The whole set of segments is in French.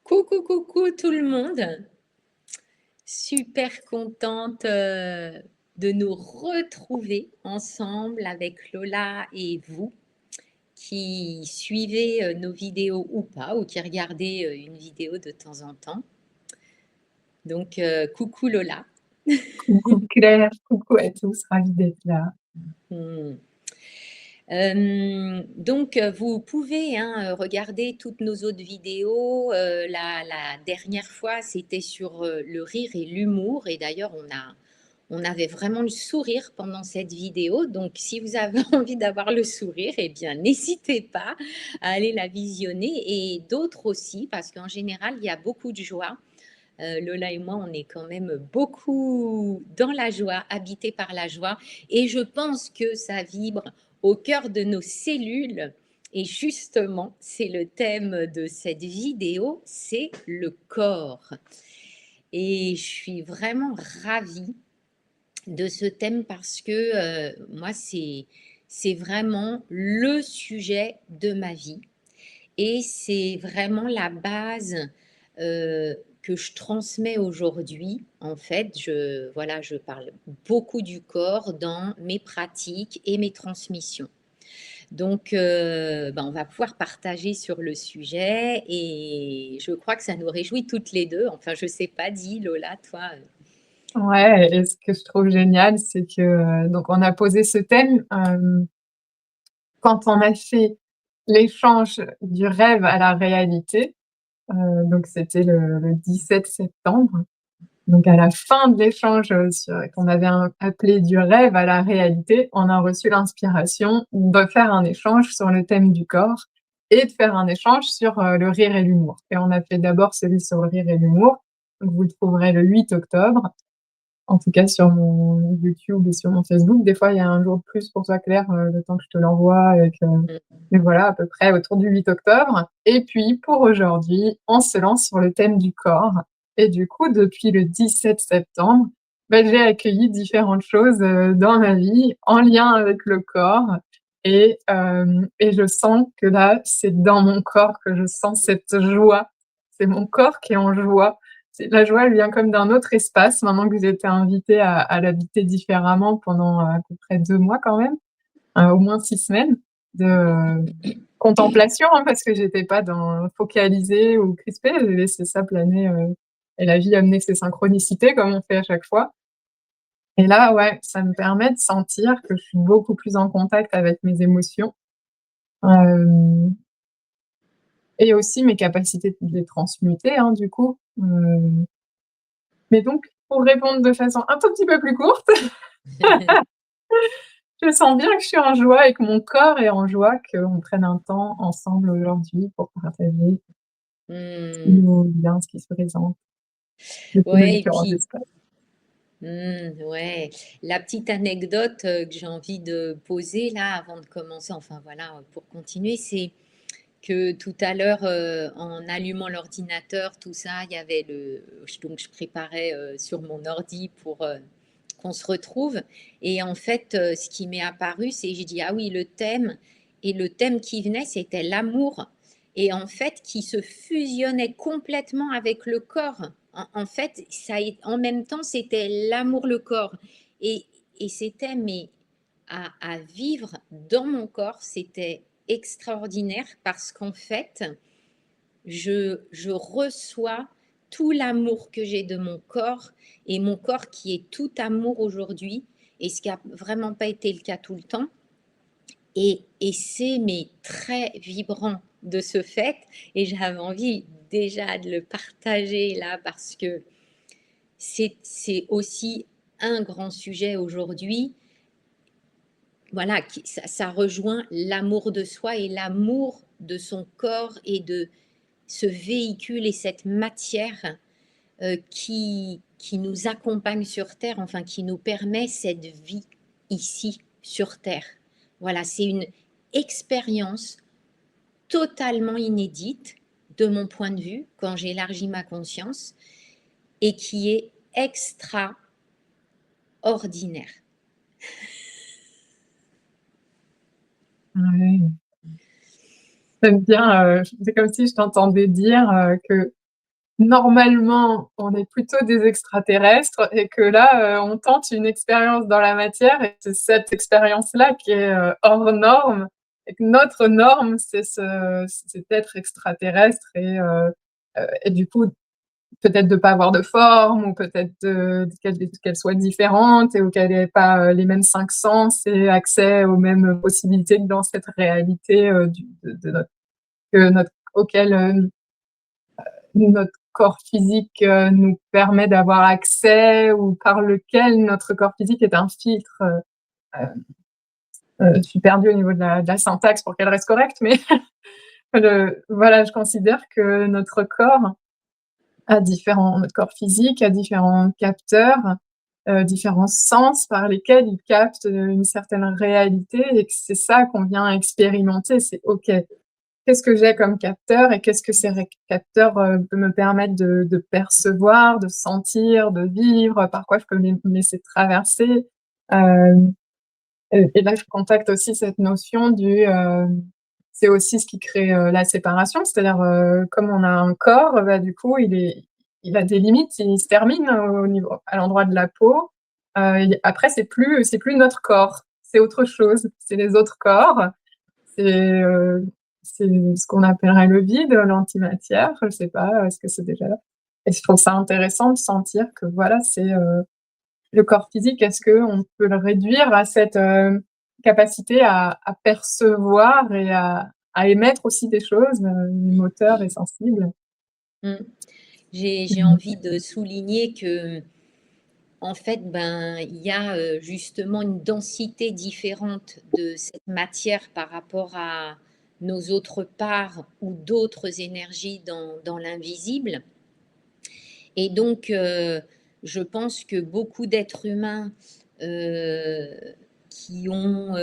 Coucou, coucou tout le monde. Super contente de nous retrouver ensemble avec Lola et vous qui suivez nos vidéos ou pas, ou qui regardez une vidéo de temps en temps. Donc, coucou Lola. Coucou Claire, coucou à tous, ravie d'être là. Hmm. Donc, vous pouvez regarder toutes nos autres vidéos. La dernière fois, c'était sur le rire et l'humour. Et d'ailleurs, on avait vraiment le sourire pendant cette vidéo. Donc, si vous avez envie d'avoir le sourire, eh bien, n'hésitez pas à aller la visionner. Et d'autres aussi, parce qu'en général, il y a beaucoup de joie. Lola et moi, on est quand même beaucoup dans la joie, habités par la joie. Et je pense que ça vibre au cœur de nos cellules. Et justement, c'est le thème de cette vidéo, c'est le corps. Et je suis vraiment ravie de ce thème parce que moi, c'est vraiment le sujet de ma vie. Et c'est vraiment la base que je transmets aujourd'hui. En fait, voilà, je parle beaucoup du corps dans mes pratiques et mes transmissions. Donc, on va pouvoir partager sur le sujet et je crois que ça nous réjouit toutes les deux. Enfin, je ne sais pas, dis Lola, toi. Ouais, et ce que je trouve génial, c'est que donc on a posé ce thème quand on a fait l'échange du rêve à la réalité. Donc c'était le 17 septembre. Donc à la fin de l'échange qu'on avait appelé du rêve à la réalité, on a reçu l'inspiration de faire un échange sur le thème du corps et de faire un échange sur le rire et l'humour. Et on a fait d'abord celui sur le rire et l'humour. Donc vous le trouverez le 8 octobre. En tout cas, sur mon YouTube et sur mon Facebook. Des fois, il y a un jour de plus pour toi, Claire, le temps que je te l'envoie. Mais voilà, à peu près autour du 8 octobre. Et puis, pour aujourd'hui, on se lance sur le thème du corps. Et du coup, depuis le 17 septembre, j'ai accueilli différentes choses dans ma vie en lien avec le corps. Et je sens que là, c'est dans mon corps que je sens cette joie. C'est mon corps qui est en joie. La joie, elle vient comme d'un autre espace, maintenant que j'ai été invitée à l'habiter différemment pendant à peu près 2 mois quand même, au moins 6 semaines de contemplation, hein, parce que j'étais pas dans focalisée ou crispée, j'ai laissé ça planer, et la vie amener ses synchronicités comme on fait à chaque fois. Et là, ouais, ça me permet de sentir que je suis beaucoup plus en contact avec mes émotions, euh, et aussi mes capacités de les transmuter, hein, du coup. Mais donc, pour répondre de façon un tout petit peu plus courte, je sens bien que je suis en joie et que mon corps est en joie qu'on prenne un temps ensemble aujourd'hui pour partager ce qui Hmm. nous vient, ce qui se présente depuis nos Ouais, et différents puis, espaces. Ouais, la petite anecdote que j'ai envie de poser là avant de commencer, enfin voilà, pour continuer, c'est que tout à l'heure, en allumant l'ordinateur, tout ça, il y avait donc je préparais sur mon ordi pour qu'on se retrouve. Et en fait, ce qui m'est apparu, c'est j'ai dit, ah oui, le thème, et le thème qui venait, c'était l'amour. Et en fait, qui se fusionnait complètement avec le corps. En fait, en même temps, c'était l'amour, le corps. Et, et c'était, mais à vivre dans mon corps, c'était extraordinaire parce qu'en fait, je reçois tout l'amour que j'ai de mon corps et mon corps qui est tout amour aujourd'hui et ce qui n'a vraiment pas été le cas tout le temps. Et c'est mais très vibrant de ce fait et j'avais envie déjà de le partager là parce que c'est aussi un grand sujet aujourd'hui. Voilà, ça rejoint l'amour de soi et l'amour de son corps et de ce véhicule et cette matière qui nous accompagne sur Terre, enfin qui nous permet cette vie ici sur Terre. Voilà, c'est une expérience totalement inédite de mon point de vue quand j'élargis ma conscience et qui est extraordinaire. Ouais. J'aime bien, c'est comme si je t'entendais dire que normalement, on est plutôt des extraterrestres et que là, on tente une expérience dans la matière et c'est cette expérience-là qui est, hors norme et que notre norme, c'est d'être extraterrestre et du coup, peut-être de pas avoir de forme ou peut-être qu'elle soit différente et ou qu'elle ait pas, les mêmes 5 sens et accès aux mêmes possibilités que dans cette réalité, du de notre que notre auquel, notre corps physique, nous permet d'avoir accès ou par lequel notre corps physique est un filtre, je suis perdue au niveau de la syntaxe pour qu'elle reste correcte, mais voilà, je considère que notre corps physique a différents capteurs, différents sens par lesquels il capte, une certaine réalité et que c'est ça qu'on vient expérimenter. C'est OK, qu'est-ce que j'ai comme capteur et qu'est-ce que ces capteurs, peuvent me permettre de percevoir, de sentir, de vivre, par quoi je peux me laisser traverser. Hem et là, je contacte aussi cette notion c'est aussi ce qui crée, la séparation, c'est-à-dire, comme on a un corps, bah, du coup, il a des limites, il se termine au niveau à l'endroit de la peau. Y après, c'est plus notre corps, c'est autre chose, c'est les autres corps, c'est, c'est ce qu'on appellerait le vide, l'antimatière, je sais pas, ce que c'est déjà et je trouve ça intéressant de sentir que voilà, le corps physique, est-ce qu'on peut le réduire à cette, capacité à percevoir et à émettre aussi des choses, moteurs et sensibles? Mmh. J'ai Mmh. envie de souligner que en fait, ben, il y a, justement une densité différente de cette matière par rapport à nos autres parts ou d'autres énergies dans l'invisible et donc je pense que beaucoup d'êtres humains, heu, qui ont,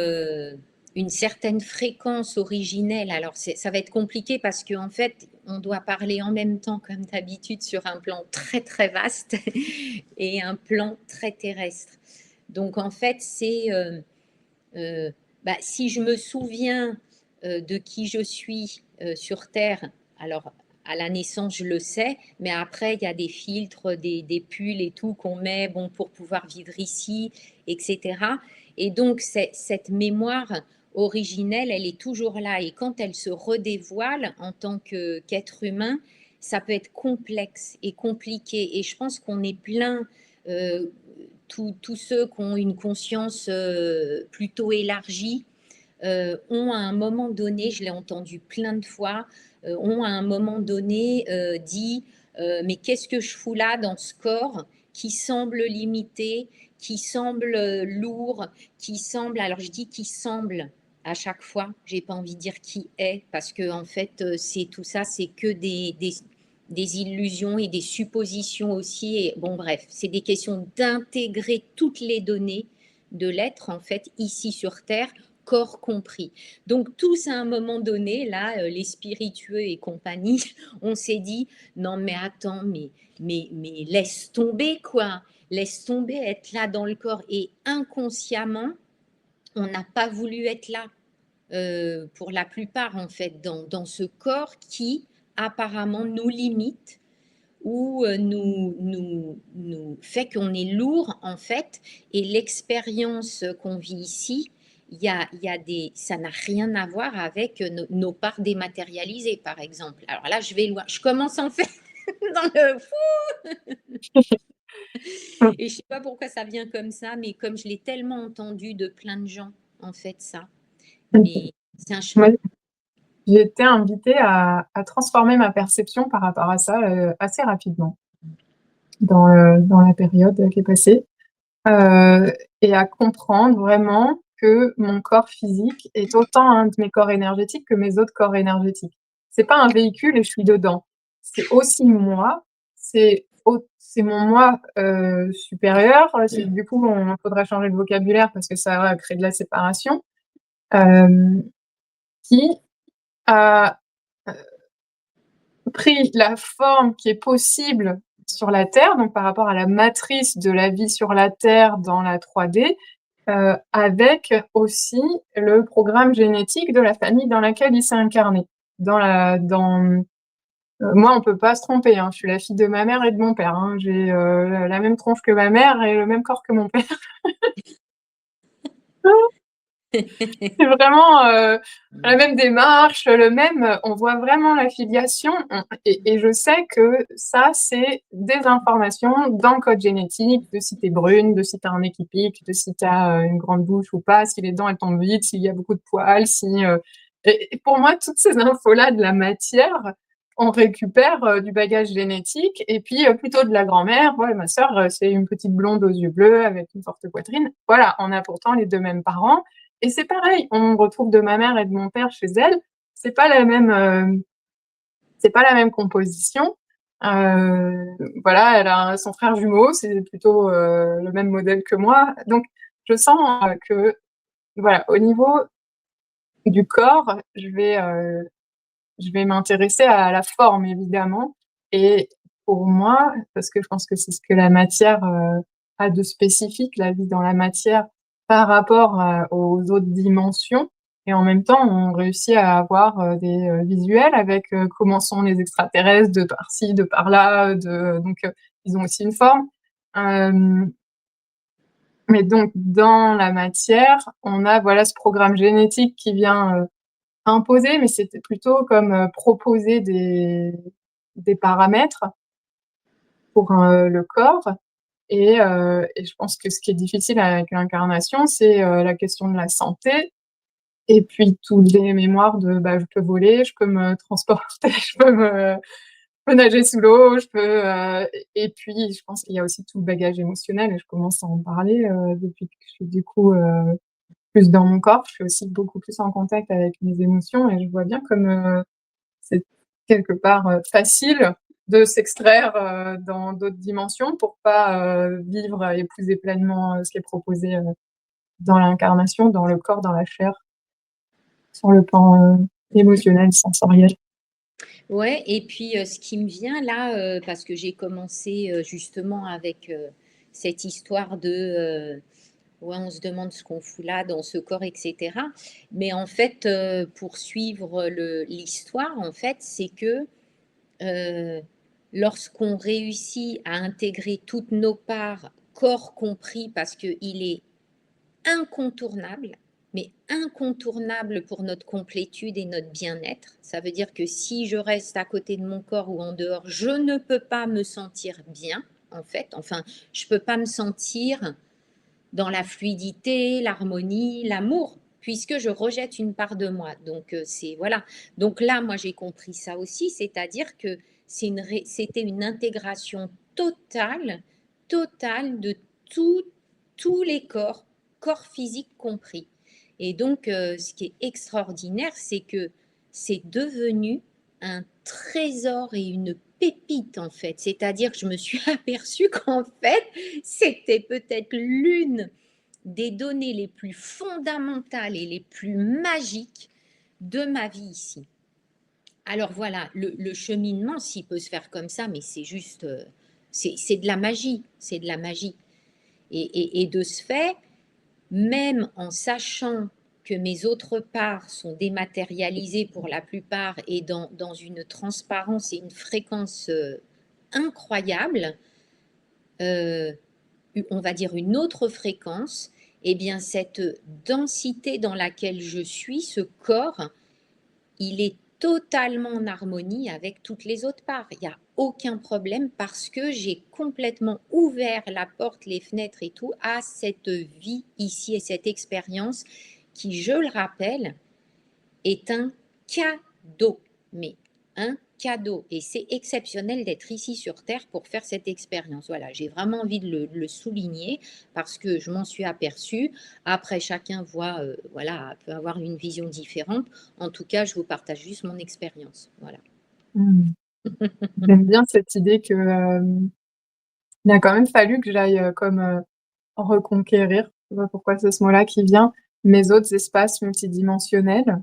une certaine fréquence originelle, alors ça va être compliqué parce qu'en fait, on doit parler en même temps comme d'habitude sur un plan très, très vaste et un plan très terrestre. Donc en fait, heu, bah, si je me souviens, de qui je suis, sur terre, alors à la naissance, je le sais, mais après il y a des filtres, des pulls et tout qu'on met, bon, pour pouvoir vivre ici et cetera et donc cette mémoire originelle, elle est toujours là et quand elle se redévoile en tant qu'être humain, ça peut être complexe et compliqué et je pense qu'on est plein, heu, tous ceux qui ont une conscience plutôt élargie ont à un moment donné, je l'ai entendu plein de fois, ont à un moment donné dit mais qu'est-ce que je fous là dans ce corps qui semble limité, qui semble lourd, qui semble, alors je dis qui semble à chaque fois, j'ai pas envie de dire qui est, parce que en fait, c'est tout ça, c'est que des illusions et des suppositions aussi. Et bon, bref, c'est des questions d'intégrer toutes les données de l'être, en fait, ici sur Terre, corps compris. Donc, tous à un moment donné, là, les spiritueux et compagnie, on s'est dit, non, mais attends, mais laisse tomber, quoi. Laisse tomber, être là dans le corps. Et inconsciemment, on n'a pas voulu être là pour la plupart, en fait, dans ce corps qui apparemment nous limite ou nous fait qu'on est lourd, en fait, et l'expérience qu'on vit ici, il y a ça n'a rien à voir avec nos parts dématérialisées, par exemple. Alors là, je vais loin. Je commence en fait dans le fou Mmh. et je sais pas pourquoi ça vient comme ça, mais comme je l'ai tellement entendu de plein de gens, en fait, ça. Mais c'est un Moi, chemin. j'ai été invitée à transformer ma perception par rapport à ça, assez rapidement dans la période, qui est passée, heu et à comprendre vraiment que mon corps physique est autant un de mes corps énergétiques que mes autres corps énergétiques. C'est pas un véhicule et je suis dedans. C'est aussi moi, c'est mon moi, supérieur, c'est du coup, on faudrait changer le vocabulaire parce que ça va créer de la séparation, hem, qui a, pris la forme qui est possible sur la Terre, donc par rapport à la matrice de la vie sur la Terre dans la 3D, avec aussi le programme génétique de la famille dans laquelle il s'est incarné. Dans Moi, on peut pas se tromper, hein. Je suis la fille de ma mère et de mon père, hein. J'ai la même tronche que ma mère et le même corps que mon père. C'est vraiment la même démarche, le même. On voit vraiment la filiation. Et je sais que ça, c'est des informations dans le code génétique, de si t'es brune, de si t'as un nez qui pique, de si t'as une grande bouche ou pas, si les dents elles tombent vite, s'il y a beaucoup de poils, si. Et pour moi, toutes ces infos-là de la matière, on récupère du bagage génétique et puis plutôt de la grand-mère. Voilà, ma sœur, c'est une petite blonde aux yeux bleus avec une forte poitrine. Voilà, on a pourtant les deux mêmes parents. Et c'est pareil, on retrouve de ma mère et de mon père chez elle. C'est pas la même, c'est pas la même composition. Voilà, elle a son frère jumeau, c'est plutôt le même modèle que moi. Donc, je sens que, voilà, au niveau du corps, je vais m'intéresser à la forme, évidemment. Et pour moi, parce que je pense que c'est ce que la matière a de spécifique, la vie dans la matière, par rapport aux autres dimensions. Et en même temps, on réussit à avoir des visuels avec comment sont les extraterrestres de par-ci, de par-là. Donc, ils ont aussi une forme. Euh, mais donc, dans la matière, on a voilà ce programme génétique qui vient imposer, mais c'était plutôt comme proposer des paramètres pour le corps. Et je pense que ce qui est difficile avec l'incarnation, c'est la question de la santé. Et puis toutes les mémoires de bah, je peux voler, je peux me transporter, je peux nager sous l'eau, je peux. Et puis je pense qu'il y a aussi tout le bagage émotionnel, et je commence à en parler depuis que je suis du coup plus dans mon corps. Je suis aussi beaucoup plus en contact avec mes émotions, et je vois bien comme c'est quelque part facile de s'extraire dans d'autres dimensions pour pas vivre, épouser pleinement ce qui est proposé dans l'incarnation, dans le corps, dans la chair, sur le plan émotionnel, sensoriel. Ouais, et puis ce qui me vient là, parce que j'ai commencé justement avec cette histoire de ouais, on se demande ce qu'on fout là dans ce corps, etc. Mais en fait, pour suivre l'histoire, en fait, c'est que euh, lorsqu'on réussit à intégrer toutes nos parts, corps compris, parce qu'il est incontournable, mais incontournable pour notre complétude et notre bien-être. Ça veut dire que si je reste à côté de mon corps ou en dehors, je ne peux pas me sentir bien, en fait. Enfin, je ne peux pas me sentir dans la fluidité, l'harmonie, l'amour, puisque je rejette une part de moi. Donc, c'est voilà. Donc là, moi, j'ai compris ça aussi, c'est-à-dire que c'était une intégration totale, totale de tout, tous les corps, corps physique compris. Et donc, ce qui est extraordinaire, c'est que c'est devenu un trésor et une pépite, en fait. C'est-à-dire que je me suis aperçue qu'en fait, c'était peut-être l'une des données les plus fondamentales et les plus magiques de ma vie ici. Alors voilà, le cheminement, s'il peut se faire comme ça, mais c'est juste, c'est de la magie, c'est de la magie. Et de ce fait, même en sachant que mes autres parts sont dématérialisées pour la plupart et dans une transparence et une fréquence incroyable, euh, on va dire une autre fréquence, eh bien cette densité dans laquelle je suis, ce corps, il est totalement en harmonie avec toutes les autres parts. Il n'y a aucun problème parce que j'ai complètement ouvert la porte, les fenêtres et tout à cette vie ici et cette expérience qui, je le rappelle, est un cadeau. Mais un cadeau. Et c'est exceptionnel d'être ici sur Terre pour faire cette expérience. Voilà, j'ai vraiment envie de le souligner parce que je m'en suis aperçue. Après, chacun voit, voilà, peut avoir une vision différente. En tout cas, je vous partage juste mon expérience. Voilà. Mmh. J'aime bien cette idée que il a quand même fallu que j'aille comme reconquérir, je sais pas pourquoi c'est ce mot-là qui vient, mes autres espaces multidimensionnels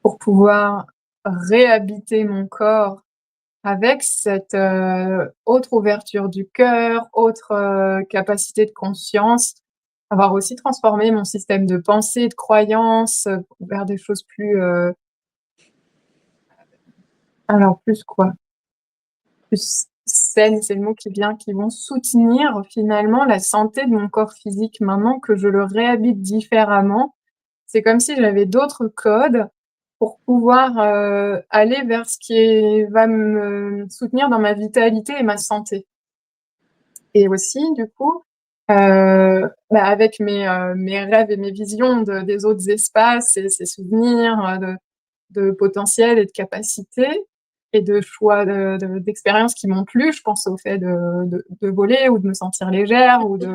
pour pouvoir réhabiter mon corps avec cette autre ouverture du cœur, autre capacité de conscience, avoir aussi transformé mon système de pensée, de croyance vers des choses plus Alors plus quoi? Plus saines, c'est le mot qui vient, qui vont soutenir finalement la santé de mon corps physique. Maintenant que je le réhabite différemment, c'est comme si j'avais d'autres codes pour pouvoir, aller vers ce qui va me soutenir dans ma vitalité et ma santé. Et aussi du coup, avec mes rêves et mes visions des autres espaces et ces souvenirs, de potentiel et de capacité et de choix d'expériences qui m'ont plu. Je pense au fait de voler ou de me sentir légère ou de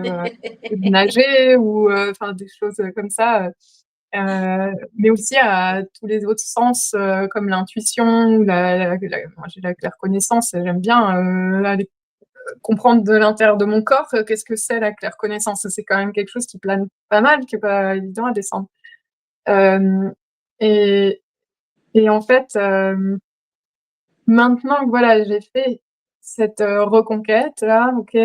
nager ou enfin des choses, comme ça, mais aussi à tous les autres sens, comme l'intuition ou la moi j'ai la clairconnaissance, j'aime bien, aller comprendre de l'intérieur de mon corps, qu'est-ce que c'est la clairconnaissance. C'est quand même quelque chose qui plane pas mal, qui est pas évident à descendre. Hem et en fait, maintenant que voilà, j'ai fait cette, reconquête-là, OK,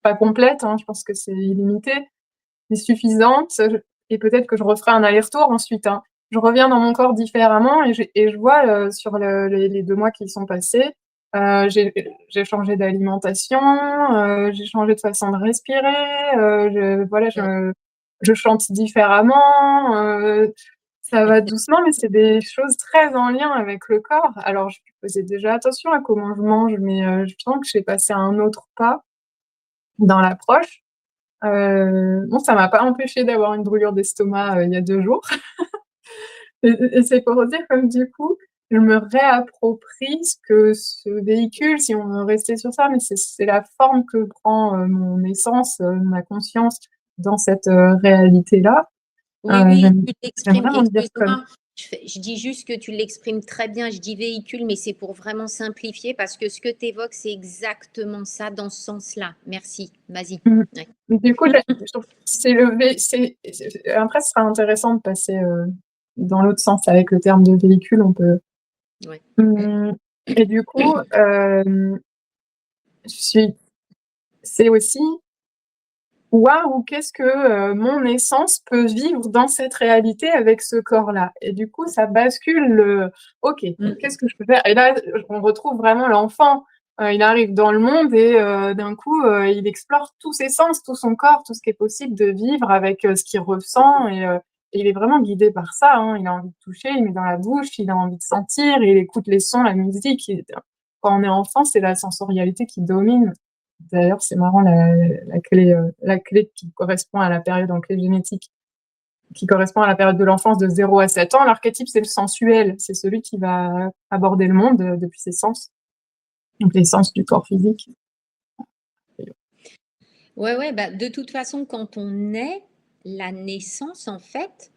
pas complète, hein, je pense que c'est illimité, mais suffisante, et peut-être que je referai un aller-retour ensuite, hein. Je reviens dans mon corps différemment et je vois, sur les 2 mois qui sont passés, j'ai changé d'alimentation, j'ai changé de façon de respirer, je chante différemment, ça va doucement, mais c'est des choses très en lien avec le corps. Alors je faisais déjà attention à comment je mange, mais je sens que j'ai passé à un autre pas dans l'approche. Bon, ça m'a pas empêché d'avoir une brûlure d'estomac, il y a 2 jours et c'est pour dire comme du coup, je me réapproprie ce que ce véhicule, si on veut rester sur ça, mais c'est la forme que prend, mon essence, ma conscience dans cette, réalité-là. Oui, oui, J'aime tu j'aime l'exprimes, vraiment le dire comme excuse-moi, je dis juste que tu l'exprimes très bien, je dis véhicule, mais c'est pour vraiment simplifier parce que ce que tu évoques, c'est exactement ça dans ce sens-là. Merci, vas-y. mmh. Ouais. Du coup, je trouve que après ce sera intéressant de passer, dans l'autre sens avec le terme de véhicule, on peut Ouais. mmh et du coup, je suis c'est aussi: «Waouh, qu'est-ce que, mon essence peut vivre dans cette réalité avec ce corps-là?» Et du coup, ça bascule le: «OK, Mmh. qu'est-ce que je peux faire?» Et là, on retrouve vraiment l'enfant. Il arrive dans le monde et d'un coup, il explore tous ses sens, tout son corps, tout ce qui est possible de vivre avec, ce qu'il ressent et il est vraiment guidé par ça, hein. Il a envie de toucher, il met dans la bouche, il a envie de sentir, il écoute les sons, la musique, quand on est enfant, c'est la sensorialité qui domine. D'ailleurs, c'est marrant la clé qui correspond à la période en clé génétique, qui correspond à la période de l'enfance de 0 à 7 ans. L'archétype, c'est le sensuel, c'est celui qui va aborder le monde, depuis ses sens, donc les sens du corps physique. Ouais, ouais, bah, de toute façon, quand on naît, la naissance, en fait,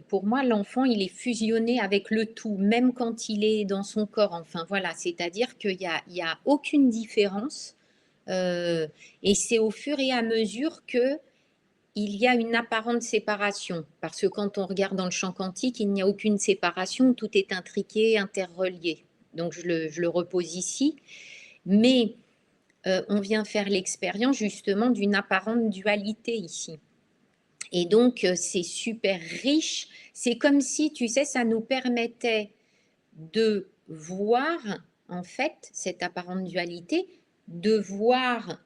pour moi, l'enfant, il est fusionné avec le tout, même quand il est dans son corps. Enfin, voilà, c'est-à-dire qu'il y a aucune différence. Et c'est au fur et à mesure que il y a une apparente séparation. Parce que quand on regarde dans le champ quantique, il n'y a aucune séparation, tout est intriqué, interrelié. Donc, je le repose ici. Mais on vient faire l'expérience justement d'une apparente dualité ici. Et donc, c'est super riche. C'est comme si, tu sais, ça nous permettait de voir, en fait, cette apparente dualité, de voir,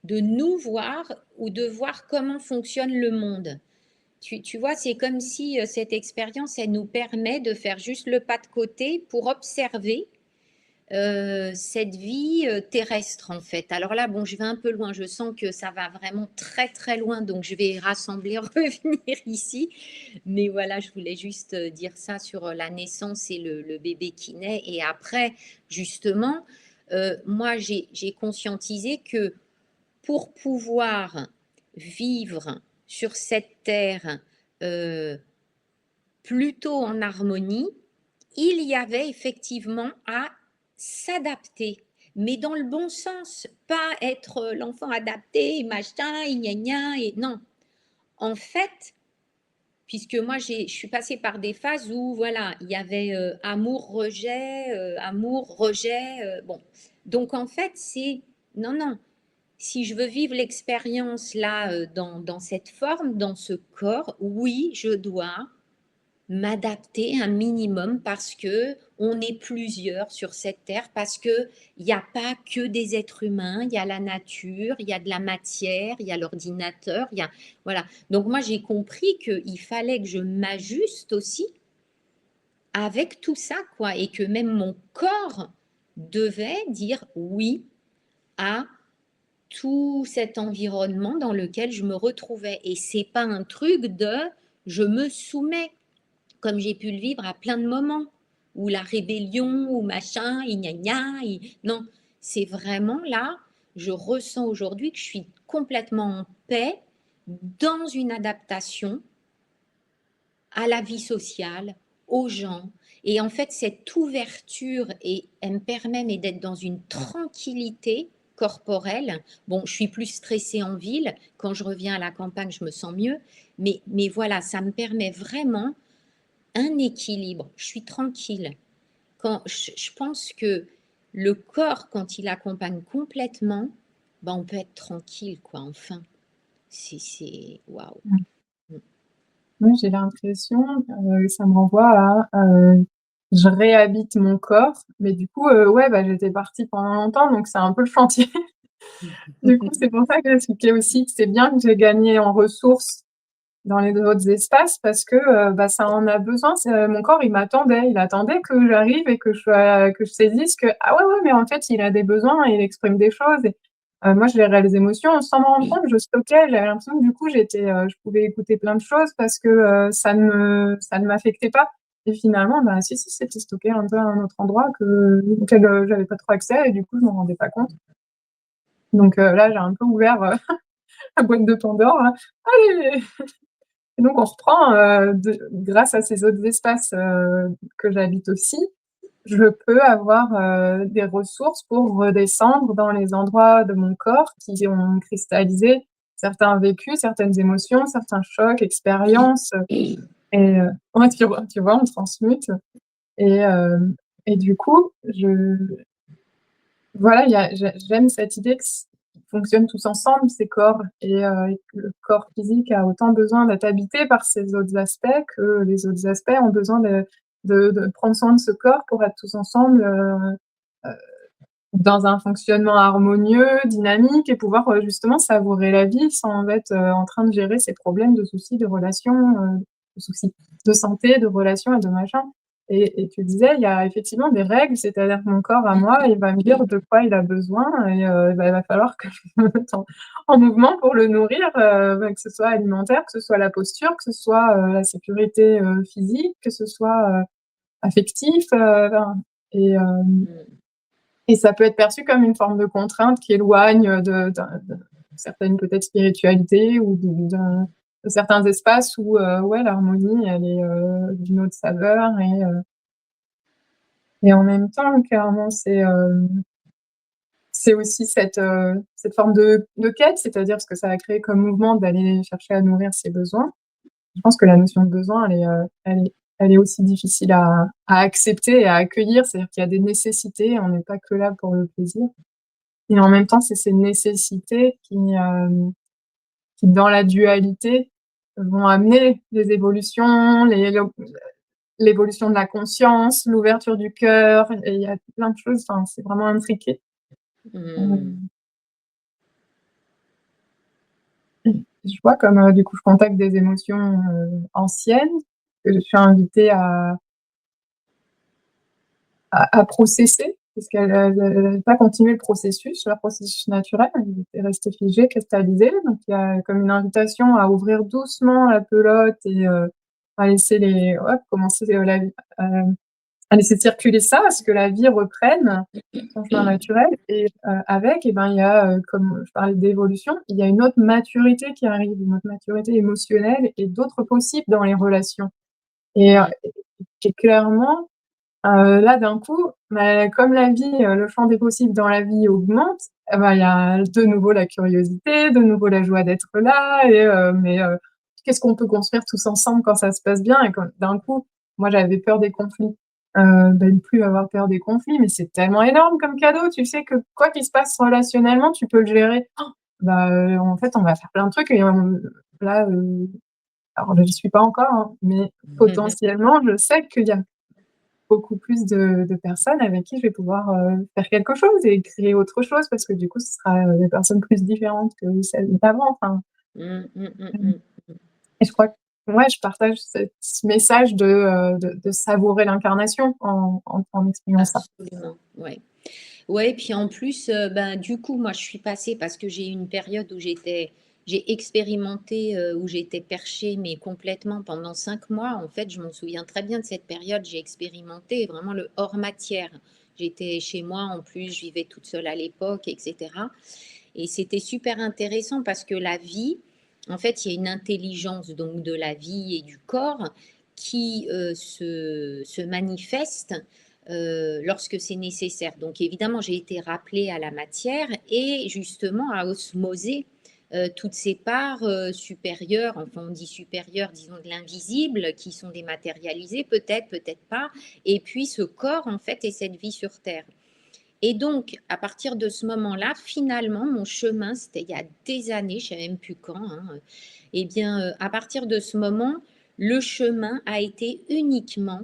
de nous voir ou de voir comment fonctionne le monde. Tu vois, c'est comme si cette expérience, elle nous permet de faire juste le pas de côté pour observer cette vie terrestre en fait. Alors là, bon, je vais un peu loin, je sens que ça va vraiment très très loin, donc je vais rassembler, revenir ici. Mais voilà, je voulais juste dire ça sur la naissance et le bébé qui naît. Et après, justement, moi, j'ai conscientisé que pour pouvoir vivre sur cette terre euh, plutôt en harmonie, il y avait effectivement à s'adapter, mais dans le bon sens, pas être l'enfant adapté, machin, et gna gna, et non. En fait, puisque moi je suis passée par des phases où voilà, il y avait amour, rejet, bon. Donc en fait, c'est non, non. Si je veux vivre l'expérience là dans cette forme, dans ce corps, oui, je dois m'adapter un minimum parce que on est plusieurs sur cette terre, parce que il y a pas que des êtres humains, il y a la nature, il y a de la matière, il y a l'ordinateur, il y a voilà. Donc moi, j'ai compris qu'il fallait que je m'ajuste aussi avec tout ça, quoi, et que même mon corps devait dire oui à tout cet environnement dans lequel je me retrouvais. Et c'est pas un truc de je me soumets, comme j'ai pu le vivre à plein de moments, ou la rébellion, ou machin, gna gna, non, c'est vraiment là, je ressens aujourd'hui que je suis complètement en paix dans une adaptation à la vie sociale, aux gens. Et en fait, cette ouverture, et elle me permet mais d'être dans une tranquillité corporelle. Bon, je suis plus stressée en ville. Quand je reviens à la campagne, je me sens mieux. Mais voilà, ça me permet vraiment un équilibre. Je suis tranquille. Quand, je pense que le corps, quand il accompagne complètement, ben on peut être tranquille, quoi, enfin. C'est waouh. Mmh. Oui, j'ai l'impression, ça me renvoie à, je réhabite mon corps, mais du coup, ouais, bah, j'étais partie pendant longtemps, donc c'est un peu le chantier. Du coup, c'est pour ça que j'expliquais aussi que c'est bien que j'ai gagné en ressources dans les autres espaces parce que, bah, ça en a besoin. C'est mon corps, il attendait que j'arrive et que je saisisse que: «Ah ouais, ouais, mais en fait, il a des besoins, il exprime des choses» et moi, je gérais les émotions sans m'en rendre compte, je stockais. J'avais l'impression que du coup, je pouvais écouter plein de choses parce que, ça ne m'affectait pas et finalement, bah, si, si, c'était stocké un peu à un autre endroit auquel, j'avais pas trop accès et du coup, je m'en rendais pas compte. Donc là, j'ai un peu ouvert, la boîte de Pandore, là. Allez! Et donc on reprend, grâce à ces autres espaces, que j'habite aussi, je peux avoir, des ressources pour redescendre dans les endroits de mon corps qui ont cristallisé certains vécus, certaines émotions, certains chocs, expériences, et ouais, tu vois, on transmute et du coup, voilà, il y a j'aime cette idée qu'ils fonctionnent tous ensemble, ces corps et que le corps physique a autant besoin d'être habité par ces autres aspects que les autres aspects ont besoin de prendre soin de ce corps pour être tous ensemble, heu, dans un fonctionnement harmonieux, dynamique et pouvoir, justement savourer la vie sans être, en train de gérer ses problèmes de soucis de relations, de soucis de santé, de relations et de machin. Et tu disais, il y a effectivement des règles, c'est-à-dire que mon corps à moi, il va me dire de quoi il a besoin et bah, il va falloir que je me mette en mouvement pour le nourrir, bah, que ce soit alimentaire, que ce soit la posture, que ce soit, la sécurité, physique, que ce soit, affectif, enfin et ça peut être perçu comme une forme de contrainte qui éloigne de certaines peut-être spiritualités ou de certains espaces où, ouais, l'harmonie, elle est, d'une autre saveur et en même temps, clairement, c'est aussi cette forme de quête, c'est-à-dire ce que ça a créé comme mouvement d'aller chercher à nourrir ses besoins. Je pense que la notion de besoin, elle est aussi difficile à accepter et à accueillir. C'est-à-dire qu'il y a des nécessités, on n'est pas que là pour le plaisir. Et en même temps, c'est ces nécessités qui dans la dualité, vont amener des évolutions, l'évolution de la conscience, l'ouverture du cœur et il y a plein de choses, enfin, c'est vraiment intriqué. Mmh. Hem, je vois comme, du coup, je contacte des émotions, anciennes, que je suis invitée à processer parce qu'elles pas continué le processus, leur processus naturel, elles étaient restées figées, cristallisées, donc il y a comme une invitation à ouvrir doucement la pelote et à laisser commencer, la vie, à laisser circuler ça, à ce que la vie reprenne son chemin naturel et avec et ben, il y a, comme je parlais d'évolution, il y a une autre maturité qui arrive, une autre maturité émotionnelle et d'autres possibles dans les relations Mmh. et clairement là, d'un coup, bah, comme la vie, le champ des possibles dans la vie augmente, bah, il y a de nouveau la curiosité, de nouveau la joie d'être là et qu'est-ce qu'on peut construire tous ensemble quand ça se passe bien et quand d'un coup, moi j'avais peur des conflits, bah, ne plus avoir peur des conflits, mais c'est tellement énorme comme cadeau. Tu sais que quoi qu'il se passe relationnellement, tu peux le gérer. Bah, en fait, on va faire plein de trucs et là, alors je n'y suis pas encore, hein, mais potentiellement, je sais qu'il y a beaucoup plus de personnes avec qui je vais pouvoir, faire quelque chose et créer autre chose parce que du coup, ce sera, des personnes plus différentes que celles d'avant, enfin, Mmh, mmh, mmh, hem mmh. et je crois que ouais, je partage ce message de savourer l'incarnation en exprimant ça. Absolument, ouais. Ouais, puis en plus, ben, du coup, moi, je suis passée parce que j'ai eu une période où j'ai expérimenté, où j'étais perchée, mais complètement pendant 5 mois. En fait, je m'en souviens très bien de cette période. J'ai expérimenté vraiment le hors matière. J'étais chez moi en plus, je vivais toute seule à l'époque et cetera et c'était super intéressant parce que la vie, en fait, il y a une intelligence donc de la vie et du corps qui, se manifeste lorsque c'est nécessaire. Donc évidemment, j'ai été rappelée à la matière et justement à osmoser toutes ces parts supérieures, enfin on dit supérieures, disons de l'invisible, qui sont dématérialisées, peut-être, peut-être pas, et puis ce corps en fait et cette vie sur Terre. Et donc, à partir de ce moment-là, finalement, mon chemin, c'était il y a des années, je ne sais même plus quand, hein, eh bien, à partir de ce moment, le chemin a été uniquement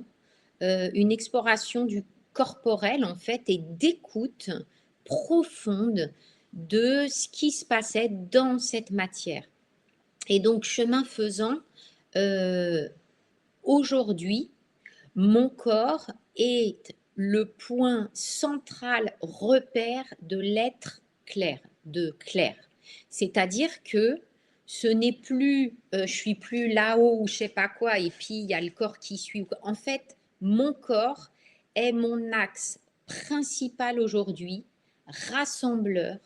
une exploration du corporel, en fait, et d'écoute profonde de ce qui se passait dans cette matière. Et donc, chemin faisant, euh, aujourd'hui, mon corps est le point central repère de l'être clair, de clair. C'est-à-dire que ce n'est plus, je suis plus là-haut ou je sais pas quoi, et puis il y a le corps qui suit. En fait, mon corps est mon axe principal aujourd'hui, rassembleur,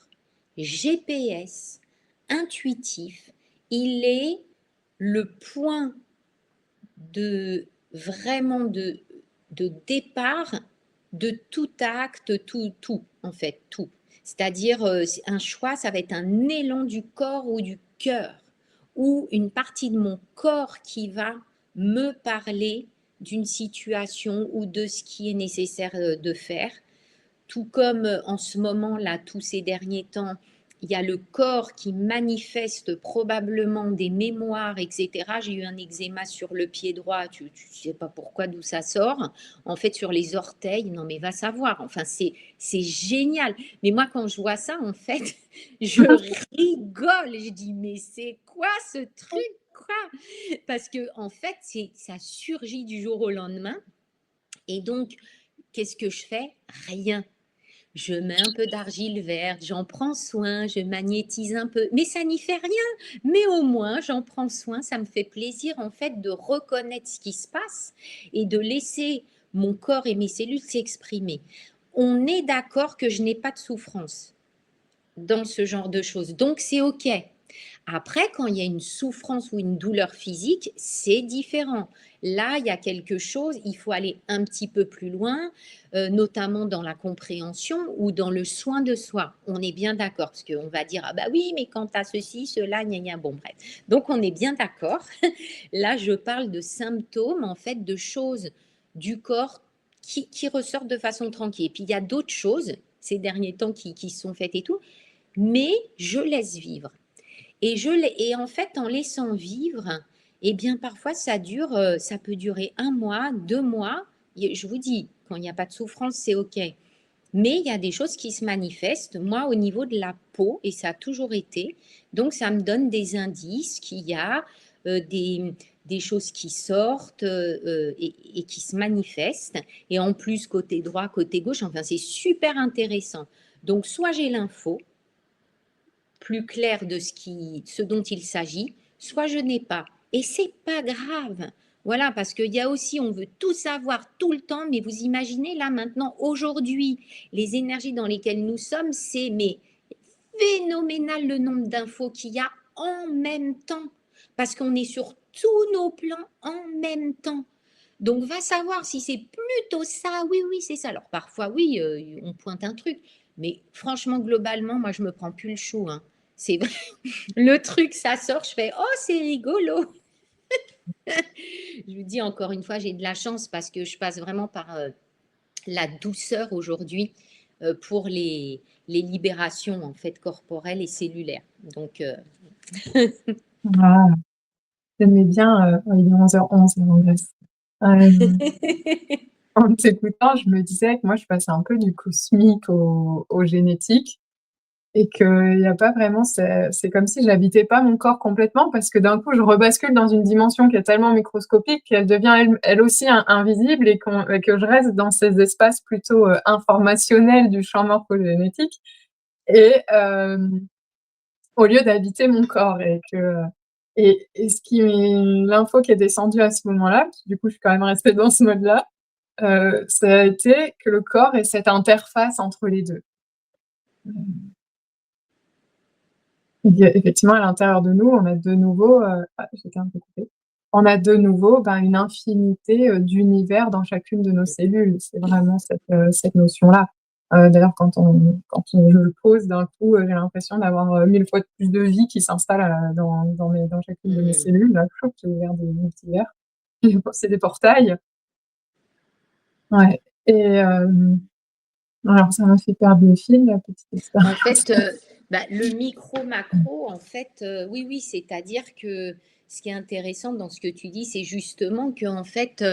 GPS, intuitif. Il est le point de vraiment de départ de tout acte, tout en fait, tout. C'est-à-dire un choix, ça va être un élan du corps ou du cœur, ou une partie de mon corps qui va me parler d'une situation ou de ce qui est nécessaire de faire. Tout comme en ce moment là, tous ces derniers temps, il y a le corps qui manifeste probablement des mémoires, etc. J'ai eu un eczéma sur le pied droit, tu ne sais pas pourquoi, d'où ça sort. En fait, sur les orteils, non mais va savoir. Enfin, c'est génial. Mais moi, quand je vois ça, en fait, je rigole. Je dis, mais c'est quoi ce truc, quoi? Parce que, en fait, ça surgit du jour au lendemain. Et donc, qu'est-ce que je fais? Rien. Je mets un peu d'argile verte, j'en prends soin, je magnétise un peu, mais ça n'y fait rien. Mais au moins, j'en prends soin, ça me fait plaisir en fait de reconnaître ce qui se passe et de laisser mon corps et mes cellules s'exprimer. On est d'accord que je n'ai pas de souffrance dans ce genre de choses, donc c'est OK. Après, quand il y a une souffrance ou une douleur physique, c'est différent. Là, il y a quelque chose, il faut aller un petit peu plus loin, notamment dans la compréhension ou dans le soin de soi. On est bien d'accord, parce qu'on va dire, ah bah oui, mais quand tu as ceci, cela, gna gna, bon bref. Donc on est bien d'accord. Là, je parle de symptômes, en fait, de choses du corps qui ressortent de façon tranquille. Et puis il y a d'autres choses, ces derniers temps, qui sont faites et tout, mais je laisse vivre. Et en fait, en laissant vivre, eh bien, parfois, ça peut durer 1 mois, 2 mois. Je vous dis, quand il n'y a pas de souffrance, c'est OK. Mais il y a des choses qui se manifestent, moi, au niveau de la peau, et ça a toujours été. Donc, ça me donne des indices qu'il y a des choses qui sortent et qui se manifestent. Et en plus, côté droit, côté gauche, enfin, c'est super intéressant. Donc, soit j'ai l'info, plus clair de ce dont il s'agit, soit je n'ai pas. Et c'est pas grave. Voilà, parce qu'il y a aussi, on veut tout savoir tout le temps, mais vous imaginez là maintenant, aujourd'hui, les énergies dans lesquelles nous sommes, c'est mais phénoménal le nombre d'infos qu'il y a en même temps, parce qu'on est sur tous nos plans en même temps. Donc, va savoir si c'est plutôt ça. Oui, oui, c'est ça. Alors, parfois, oui, on pointe un truc. Mais franchement, globalement, moi, je me prends plus le chou, hein. C'est vrai. Le truc, ça sort, je fais, oh, c'est rigolo. Je vous dis encore une fois, j'ai de la chance parce que je passe vraiment par la douceur aujourd'hui pour les libérations en fait corporelles et cellulaires. Donc, Voilà. J'aimais bien, il est 11h11 là en Grèce. Hem, en t'écoutant, je me disais que moi je passais un peu du cosmique au génétique et qu'il y a pas vraiment c'est comme si j'habitais pas mon corps complètement parce que d'un coup je rebascule dans une dimension qui est tellement microscopique qu'elle devient elle aussi invisible et que je reste dans ces espaces plutôt, informationnels du champ morphogénétique et au lieu d'habiter mon corps et ce qui l'info qui est descendue à ce moment-là, parce que du coup je suis quand même restée dans ce mode-là, ça a été que le corps est cette interface entre les 2. Mmh. Il y a effectivement à l'intérieur de nous, on a de nouveau, j'étais un peu coupée. On a de nouveau, ben, une infinité, d'univers dans chacune de nos cellules. C'est vraiment cette notion-là. D'ailleurs quand je le pose d'un coup, j'ai l'impression d'avoir, 1000 fois plus de vie qui s'installe, dans chacune de mes Mmh. cellules. Là, choup, j'ai ouvert des multivers. C'est des portails. Ouais et alors ça m'a fait perdre le fil, la petite En expérience. fait, bah, le micro-macro, en fait, oui, oui, c'est-à-dire que ce qui est intéressant dans ce que tu dis, c'est justement qu'en fait,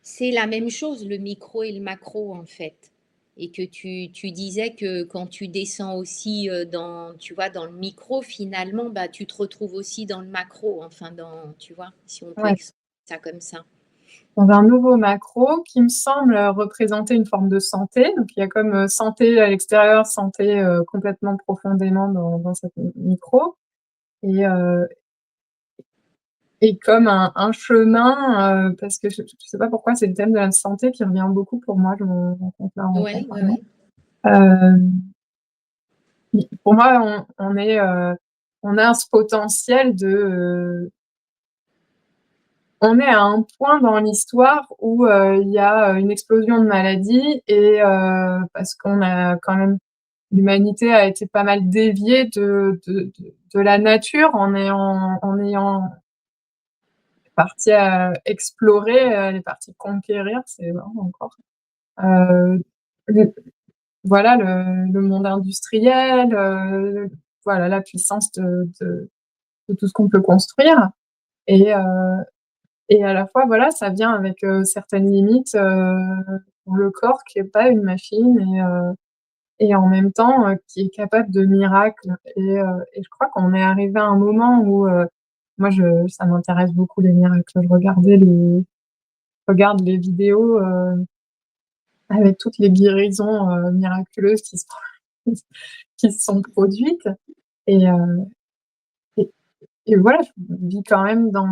c'est la même chose, le micro et le macro, en fait. Et que tu disais que quand tu descends aussi dans, tu vois, dans le micro, finalement, bah, tu te retrouves aussi dans le macro, enfin, dans, tu vois, si on peut Ouais. exprimer ça comme ça. Dans un nouveau macro qui me semble, représenter une forme de santé. Donc il y a comme, santé à l'extérieur, santé, complètement profondément dans cette micro et heu et comme un chemin, parce que je sais pas pourquoi c'est le thème de la santé qui revient beaucoup pour moi, je me rends compte là en t'en Ouais, ouais, parlant. ouais. Hem, i pour moi on a ce potentiel on est à un point dans l'histoire où, il y a, une explosion de maladies et parce qu'on a quand même l'humanité a été pas mal déviée de la nature en ayant partie explorer, elle est partie conquérir, c'est marrant encore. Heu, le voilà le monde industriel, voilà la puissance de tout ce qu'on peut construire et heu et à la fois, voilà, ça vient avec, certaines limites, pour le corps qui est pas une machine et en même temps, qui est capable de miracles et je crois qu'on est arrivé à un moment où, moi je ça m'intéresse beaucoup les miracles. Je regarde les vidéos, avec toutes les guérisons, miraculeuses qui se sont produites et heu et et voilà, je vis quand même dans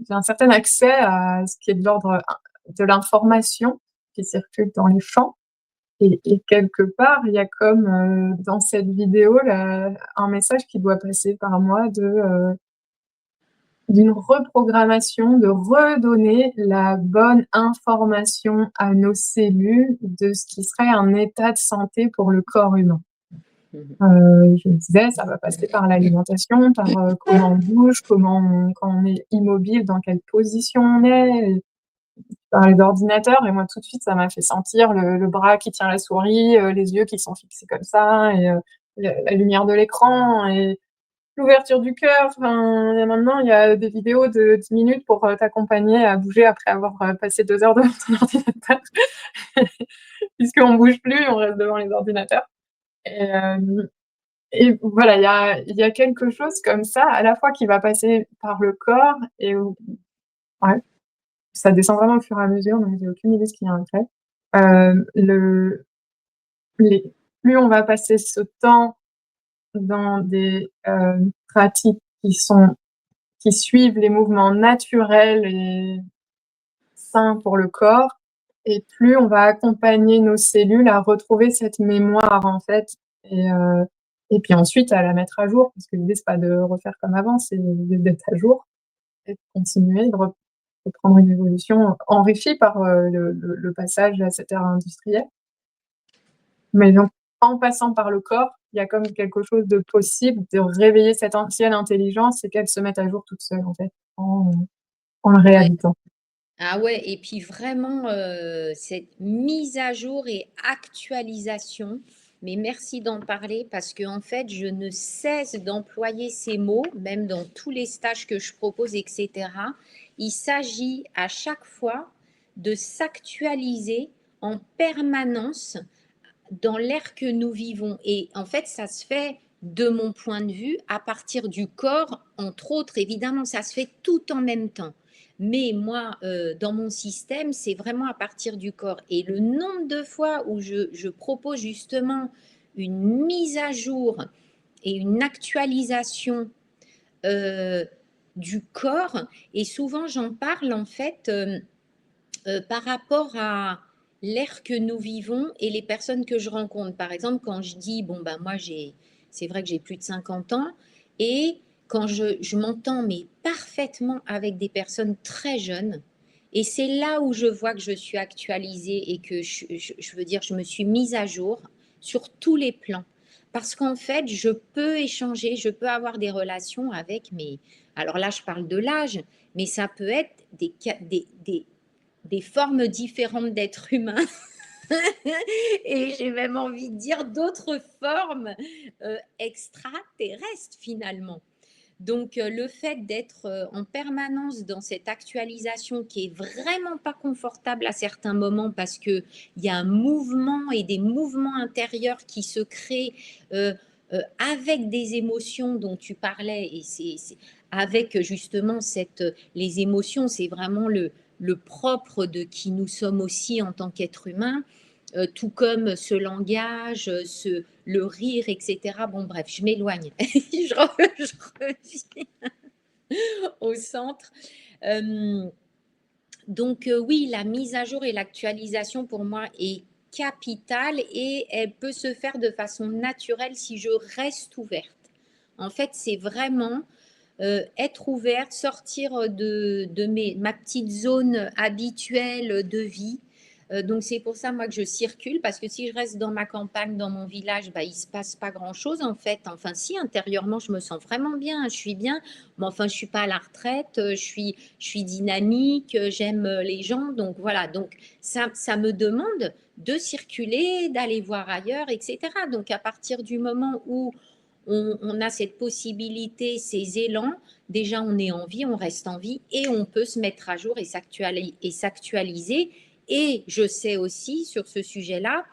un certain accès à ce qui est de l'ordre, de l'information qui circule dans les champs et quelque part, il y a comme, dans cette vidéo là, un message qui doit passer par moi d'une reprogrammation, de redonner la bonne information à nos cellules de ce qui serait un état de santé pour le corps humain. Mhm. Je me disais, ça va passer par l'alimentation, par, comment on bouge, quand on est immobile, dans quelle position on est, par les ordinateurs et moi tout de suite ça m'a fait sentir le bras qui tient la souris, les yeux qui sont fixés comme ça et la lumière de l'écran et l'ouverture du cœur. Enfin, et maintenant il y a des vidéos de 10 minutes pour, t'accompagner à bouger après avoir, passé 2 heures devant ton ordinateur. Puisqu'on bouge plus, on reste devant les ordinateurs et voilà, il y a quelque chose comme ça, à la fois qui va passer par le corps et où ouais, ça descend vraiment au fur et à mesure, donc j'ai aucune idée de ce qu'il y a après. Le les plus on va passer ce temps dans des, pratiques qui suivent les mouvements naturels et sains pour le corps et plus on va accompagner nos cellules à retrouver cette mémoire, en fait et puis ensuite à la mettre à jour parce que l'idée c'est pas de refaire comme avant, c'est d'être à jour et de continuer de prendre une évolution enrichie par, le passage à cette ère industrielle. Mais donc, en passant par le corps, il y a comme quelque chose de possible, de réveiller cette ancienne intelligence et qu'elle se mette à jour toute seule, en fait, en le Ouais. réhabitant. Ah ouais, et puis vraiment, cette mise à jour et actualisation. mais merci d'en parler parce que en fait, je ne cesse d'employer ces mots, même dans tous les stages que je propose, etc. Il s'agit à chaque fois de s'actualiser en permanence dans l'ère que nous vivons. Et en fait, ça se fait, de mon point de vue, à partir du corps, entre autres, évidemment, ça se fait tout en même temps. Mais moi, dans mon système, c'est vraiment à partir du corps. Et le nombre de fois où je propose justement une mise à jour et une actualisation du corps, et souvent j'en parle en fait par rapport à l'ère que nous vivons et les personnes que je rencontre. Par exemple, quand je dis, bon, ben moi, c'est vrai que j'ai plus de 50 ans, et quand je m'entends, mais parfaitement avec des personnes très jeunes, et c'est là où je vois que je suis actualisée et que je veux dire, je me suis mise à jour sur tous les plans. Parce qu'en fait, je peux échanger, je peux avoir des relations avec mes... Alors là, je parle de l'âge, mais ça peut être des formes différentes d'êtres humains et j'ai même envie de dire d'autres formes extraterrestres finalement. Donc le fait d'être en permanence dans cette actualisation qui est vraiment pas confortable à certains moments parce qu'il y a un mouvement et des mouvements intérieurs qui se créent avec des émotions dont tu parlais, et c'est avec justement les émotions, c'est vraiment le propre de qui nous sommes aussi en tant qu'être humain, tout comme ce langage, le rire, etc. Bon, bref, je m'éloigne. je reviens au centre. Donc, oui, la mise à jour et l'actualisation, pour moi, est capitale et elle peut se faire de façon naturelle si je reste ouverte. En fait, c'est vraiment être ouverte, sortir de ma petite zone habituelle de vie. Donc c'est pour ça moi que je circule, parce que si je reste dans ma campagne, dans mon village, bah, il ne se passe pas grand-chose en fait. Enfin si, intérieurement je me sens vraiment bien, je suis bien, mais enfin je ne suis pas à la retraite, je suis dynamique, j'aime les gens, donc voilà. Donc ça me demande de circuler, d'aller voir ailleurs, etc. Donc à partir du moment où on a cette possibilité, ces élans, déjà on est en vie, on reste en vie et on peut se mettre à jour et s'actualiser. Et je sais aussi sur ce sujet-là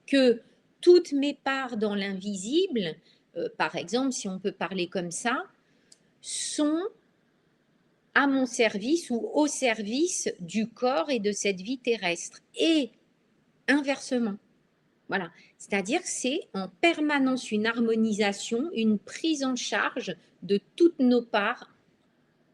que toutes mes parts dans l'invisible, par exemple, si on peut parler comme ça, sont à mon service ou au service du corps et de cette vie terrestre. Et inversement. Voilà. C'est-à-dire que c'est en permanence une harmonisation, une prise en charge de toutes nos parts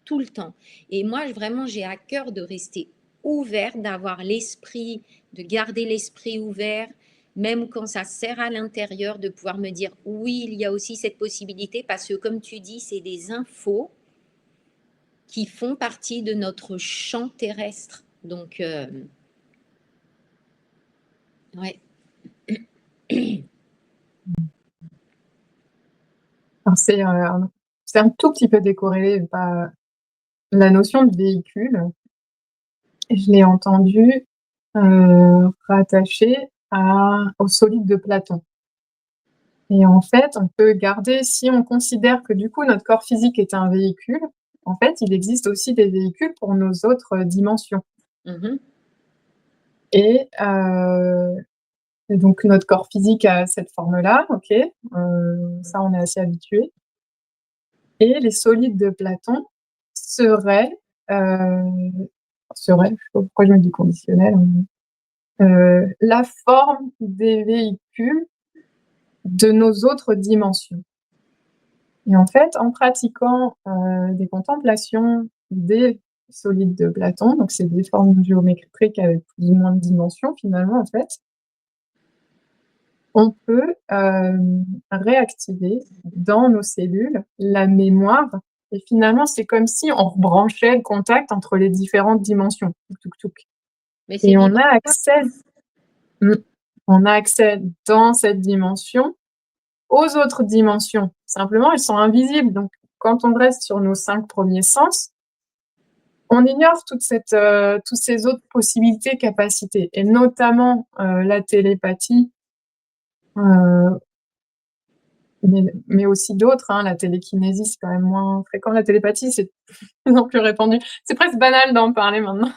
tout le temps. Et moi, vraiment, j'ai à cœur de rester ouvert, d'avoir l'esprit, de garder l'esprit ouvert, même quand ça sert à l'intérieur, de pouvoir me dire oui, il y a aussi cette possibilité, parce que comme tu dis, c'est des infos qui font partie de notre champ terrestre. Donc, ouais. Alors c'est un tout petit peu décorrélé, la notion de véhicule, je l'ai entendue, rattachée au solide de Platon. Et en fait, on peut garder, si on considère que du coup notre corps physique est un véhicule, en fait, il existe aussi des véhicules pour nos autres dimensions. Mhm. Et donc notre corps physique a cette forme-là, OK, ça on est assez habitué. Et les solides de Platon seraient, je sais pas pourquoi je me dis conditionnel, la forme des véhicules de nos autres dimensions. Et en fait, en pratiquant des contemplations des solides de Platon, donc c'est des formes géométriques avec plus ou moins de dimensions finalement en fait, on peut réactiver dans nos cellules la mémoire, et finalement c'est comme si on rebranchait le contact entre les différentes dimensions. Touk, touk. Mais c'est Et vivant. mmh, on a accès dans cette dimension aux autres dimensions. Simplement, elles sont invisibles. Donc, quand on reste sur nos 5 premiers sens, on ignore toutes ces autres possibilités, capacités, et notamment la télépathie, heu, mais aussi d'autres, hein. La télékinésie, c'est quand même moins fréquent. La télépathie, c'est de plus en plus répandu. C'est presque banal d'en parler maintenant.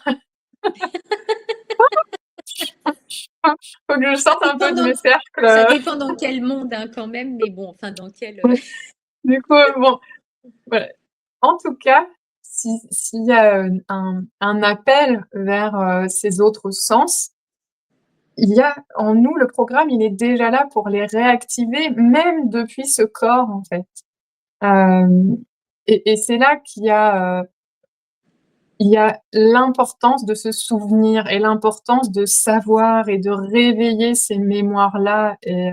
Faut que je Ça sorte un peu dépend de mes dans, cercles, ça dépend dans quel monde, hein, quand même, mais bon, enfin, dans quel. ouais. Du coup, bon, ouais. En tout cas, s'il y a, un appel vers, ces autres sens, il y a en nous le programme, il est déjà là pour les réactiver, même depuis ce corps, en fait. Hem et c'est là il y a l'importance de se souvenir et l'importance de savoir et de réveiller ces mémoires-là et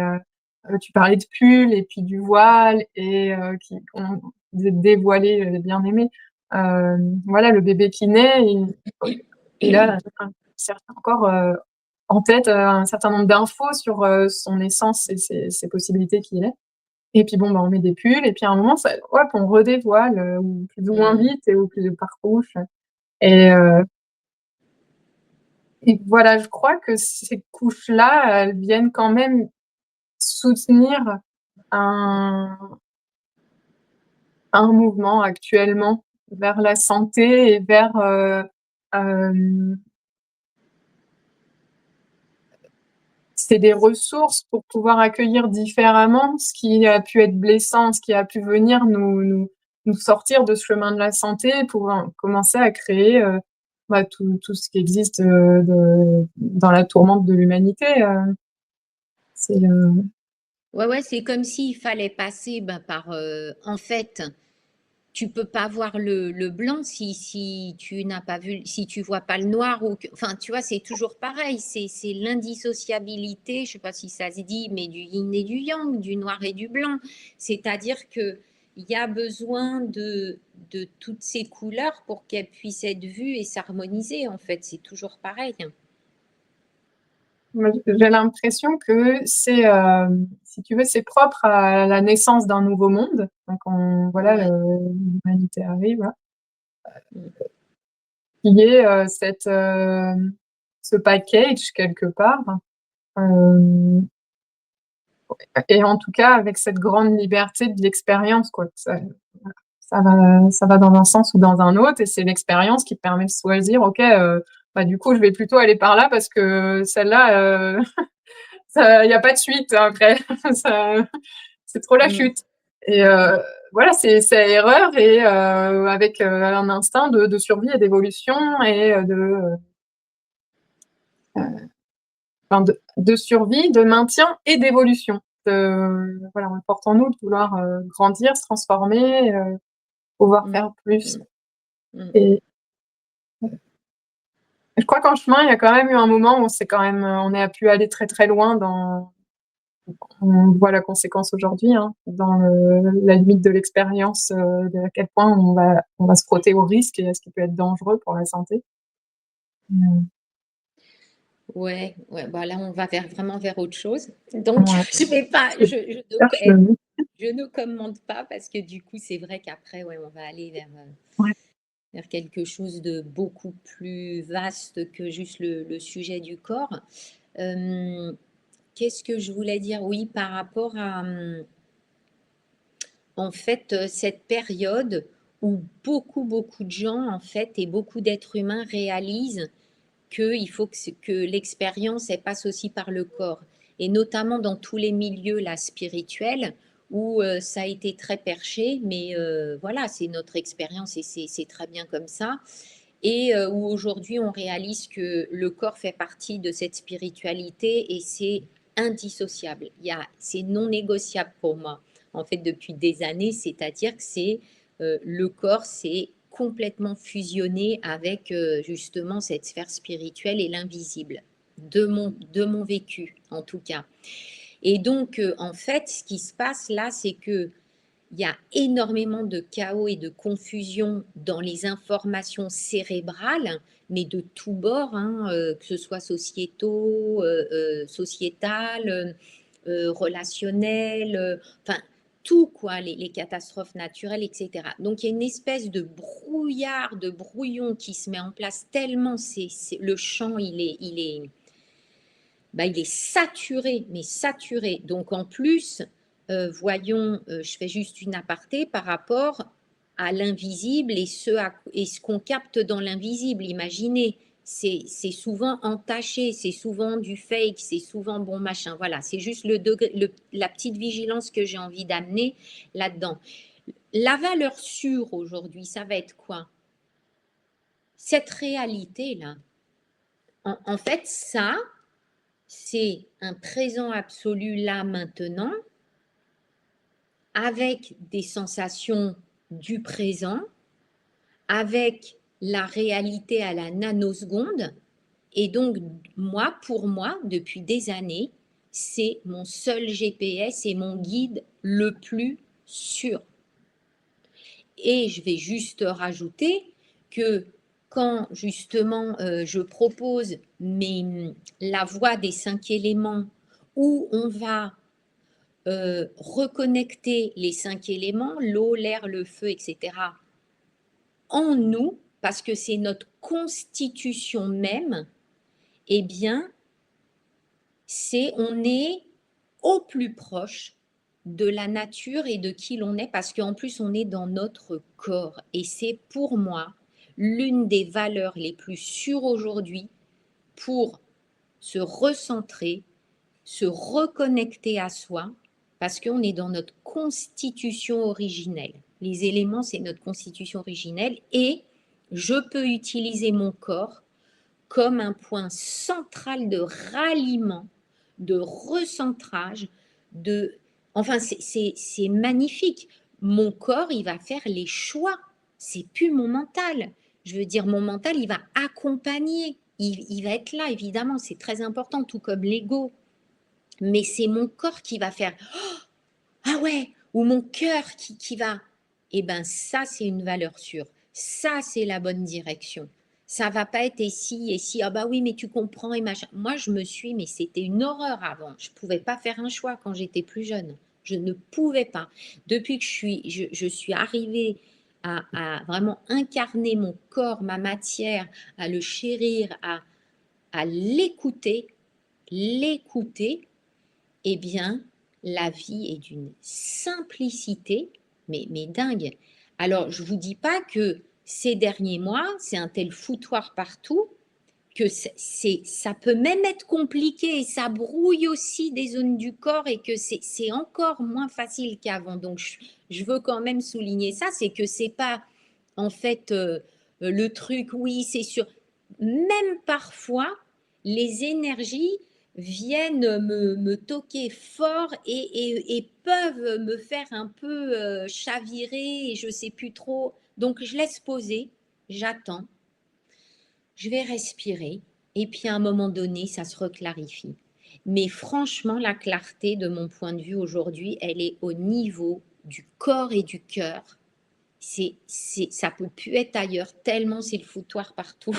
tu parlais de pull et puis du voile et qui qu'on de dévoiler le bien-aimé. Voilà, le bébé qui naît, il a un certain encore, en tête, un certain nombre d'infos sur, son essence et ses possibilités qu'il est et puis bon, bah, on met des pulls et puis à un moment ça hop, on redévoile, ou plus ou moins Mmh. vite et ou plus par couche et heu et voilà, je crois que ces couches-là, elles viennent quand même soutenir un un mouvement actuellement vers la santé et vers, hem, c'est des ressources pour pouvoir accueillir différemment ce qui a pu être blessant, ce qui a pu venir nous sortir de ce chemin de la santé pour en commencer à créer, bah, tout ce qui existe, dans la tourmente de l'humanité, c'est, Ouais, ouais, c'est comme s'il fallait passer, ben, par, en fait, tu peux pas voir le blanc si tu n'as pas vu, si tu vois pas le noir ou enfin, tu vois, c'est toujours pareil. C'est l'indissociabilité, je sais pas si ça se dit, mais du yin et du yang, du noir et du blanc. C'est-à-dire que il y a besoin de toutes ces couleurs pour qu'elles puissent être vues et s'harmoniser. En fait, c'est toujours pareil. moi, j'ai l'impression que c'est, si tu veux, c'est propre à la naissance d'un nouveau monde. Donc on voilà, Ouais. l'humanité arrive, là, Mm, qui est, ce package quelque part, hem et en tout cas avec cette grande liberté de l'expérience, quoi. Ça va dans un sens ou dans un autre et c'est l'expérience qui permet de choisir: «OK, bah, du coup, je vais plutôt aller par là parce que celle-là, ça il y a pas de suite après. Ça c'est trop la mm, chute» et voilà, c'est erreur et avec, un instinct de survie et d'évolution et enfin de survie, de maintien et d'évolution. Voilà, on porte en nous de vouloir, grandir, se transformer, pouvoir mm, faire plus mm, mm. et je crois qu'en chemin, il y a quand même eu un moment où on s'est quand même, on a pu aller très, très loin dans on voit la conséquence aujourd'hui, hein, dans la limite de l'expérience, de à quel point on va se frotter au risque et à ce qui peut être dangereux pour la santé. Mmh. Ouais, ouais, bah là, on va vers vraiment vers autre chose. Donc, Ouais, je vais pas, c'est cherche le mot. je ne commente pas parce que du coup, c'est vrai qu'après, ouais, on va aller vers, Ouais. vers quelque chose de beaucoup plus vaste que juste le sujet du corps. Qu'est-ce que je voulais dire? Oui, par rapport à, en fait, cette période où beaucoup, beaucoup de gens, en fait, et beaucoup d'êtres humains réalisent qu'il faut que l'expérience, elle passe aussi par le corps. Et notamment dans tous les milieux là, spirituels, où ça a été très perché, mais voilà, c'est notre expérience et c'est très bien comme ça. Et où aujourd'hui, on réalise que le corps fait partie de cette spiritualité et c'est indissociable. C'est non négociable pour moi, en fait, depuis des années, c'est-à-dire que c'est le corps, c'est complètement fusionné avec justement cette sphère spirituelle et l'invisible, de mon vécu en tout cas. Et donc, en fait, ce qui se passe là, c'est que il y a énormément de chaos et de confusion dans les informations cérébrales, mais de tous bords, hein, que ce soit sociétaux, sociétal, relationnel, enfin tout quoi, les catastrophes naturelles, etc. Donc il y a une espèce de brouillard, de brouillon qui se met en place tellement le champ, il est bah, il est saturé, mais saturé. Donc en plus, voyons, je fais juste une aparté par rapport à l'invisible et ce qu'on capte dans l'invisible. Imaginez, c'est souvent entaché, c'est souvent du fake, c'est souvent bon machin. Voilà, c'est juste la petite vigilance que j'ai envie d'amener là-dedans. La valeur sûre aujourd'hui, ça va être quoi? Cette réalité-là. En fait, ça, c'est un présent absolu là maintenant, avec des sensations du présent, avec la réalité à la nanoseconde. Et donc, pour moi, depuis des années, c'est mon seul GPS et mon guide le plus sûr. Et je vais juste rajouter que quand justement je propose la voie des 5 éléments où on va reconnecter les 5 éléments, l'eau, l'air, le feu, etc., en nous, parce que c'est notre constitution même, eh bien, on est au plus proche de la nature et de qui l'on est, parce qu'en plus, on est dans notre corps. Et c'est pour moi l'une des valeurs les plus sûres aujourd'hui pour se recentrer, se reconnecter à soi, parce qu'on est dans notre constitution originelle. Les éléments, c'est notre constitution originelle et je peux utiliser mon corps comme un point central de ralliement, de recentrage, enfin, c'est magnifique. Mon corps, il va faire les choix. C'est plus mon mental. Je veux dire, mon mental, il va accompagner. Il va être là, évidemment, c'est très important, tout comme l'ego. Mais c'est mon corps qui va faire ah ouais, ou mon cœur qui va. Eh bien, ça, c'est une valeur sûre. Ça, c'est la bonne direction. Ça va pas être et si, ah bah oui, mais tu comprends et machin. Moi, mais c'était une horreur avant. Je pouvais pas faire un choix quand j'étais plus jeune. Je ne pouvais pas. Depuis que je suis arrivée à vraiment incarner mon corps, ma matière, à le chérir, à l'écouter, eh bien, la vie est d'une simplicité, mais dingue. Alors, je ne vous dis pas que ces derniers mois, c'est un tel foutoir partout que ça peut même être compliqué et ça brouille aussi des zones du corps et que c'est encore moins facile qu'avant. Donc, je veux quand même souligner ça, c'est que c'est pas en fait le truc, oui, c'est sûr. Même parfois, les énergies viennent me toquer fort et peuvent me faire un peu chavirer et je ne sais plus trop. Donc, je laisse poser, j'attends, je vais respirer et puis à un moment donné, ça se reclarifie. Mais franchement, la clarté, de mon point de vue aujourd'hui, elle est au niveau du corps et du cœur. Ça peut plus être ailleurs, tellement c'est le foutoir partout.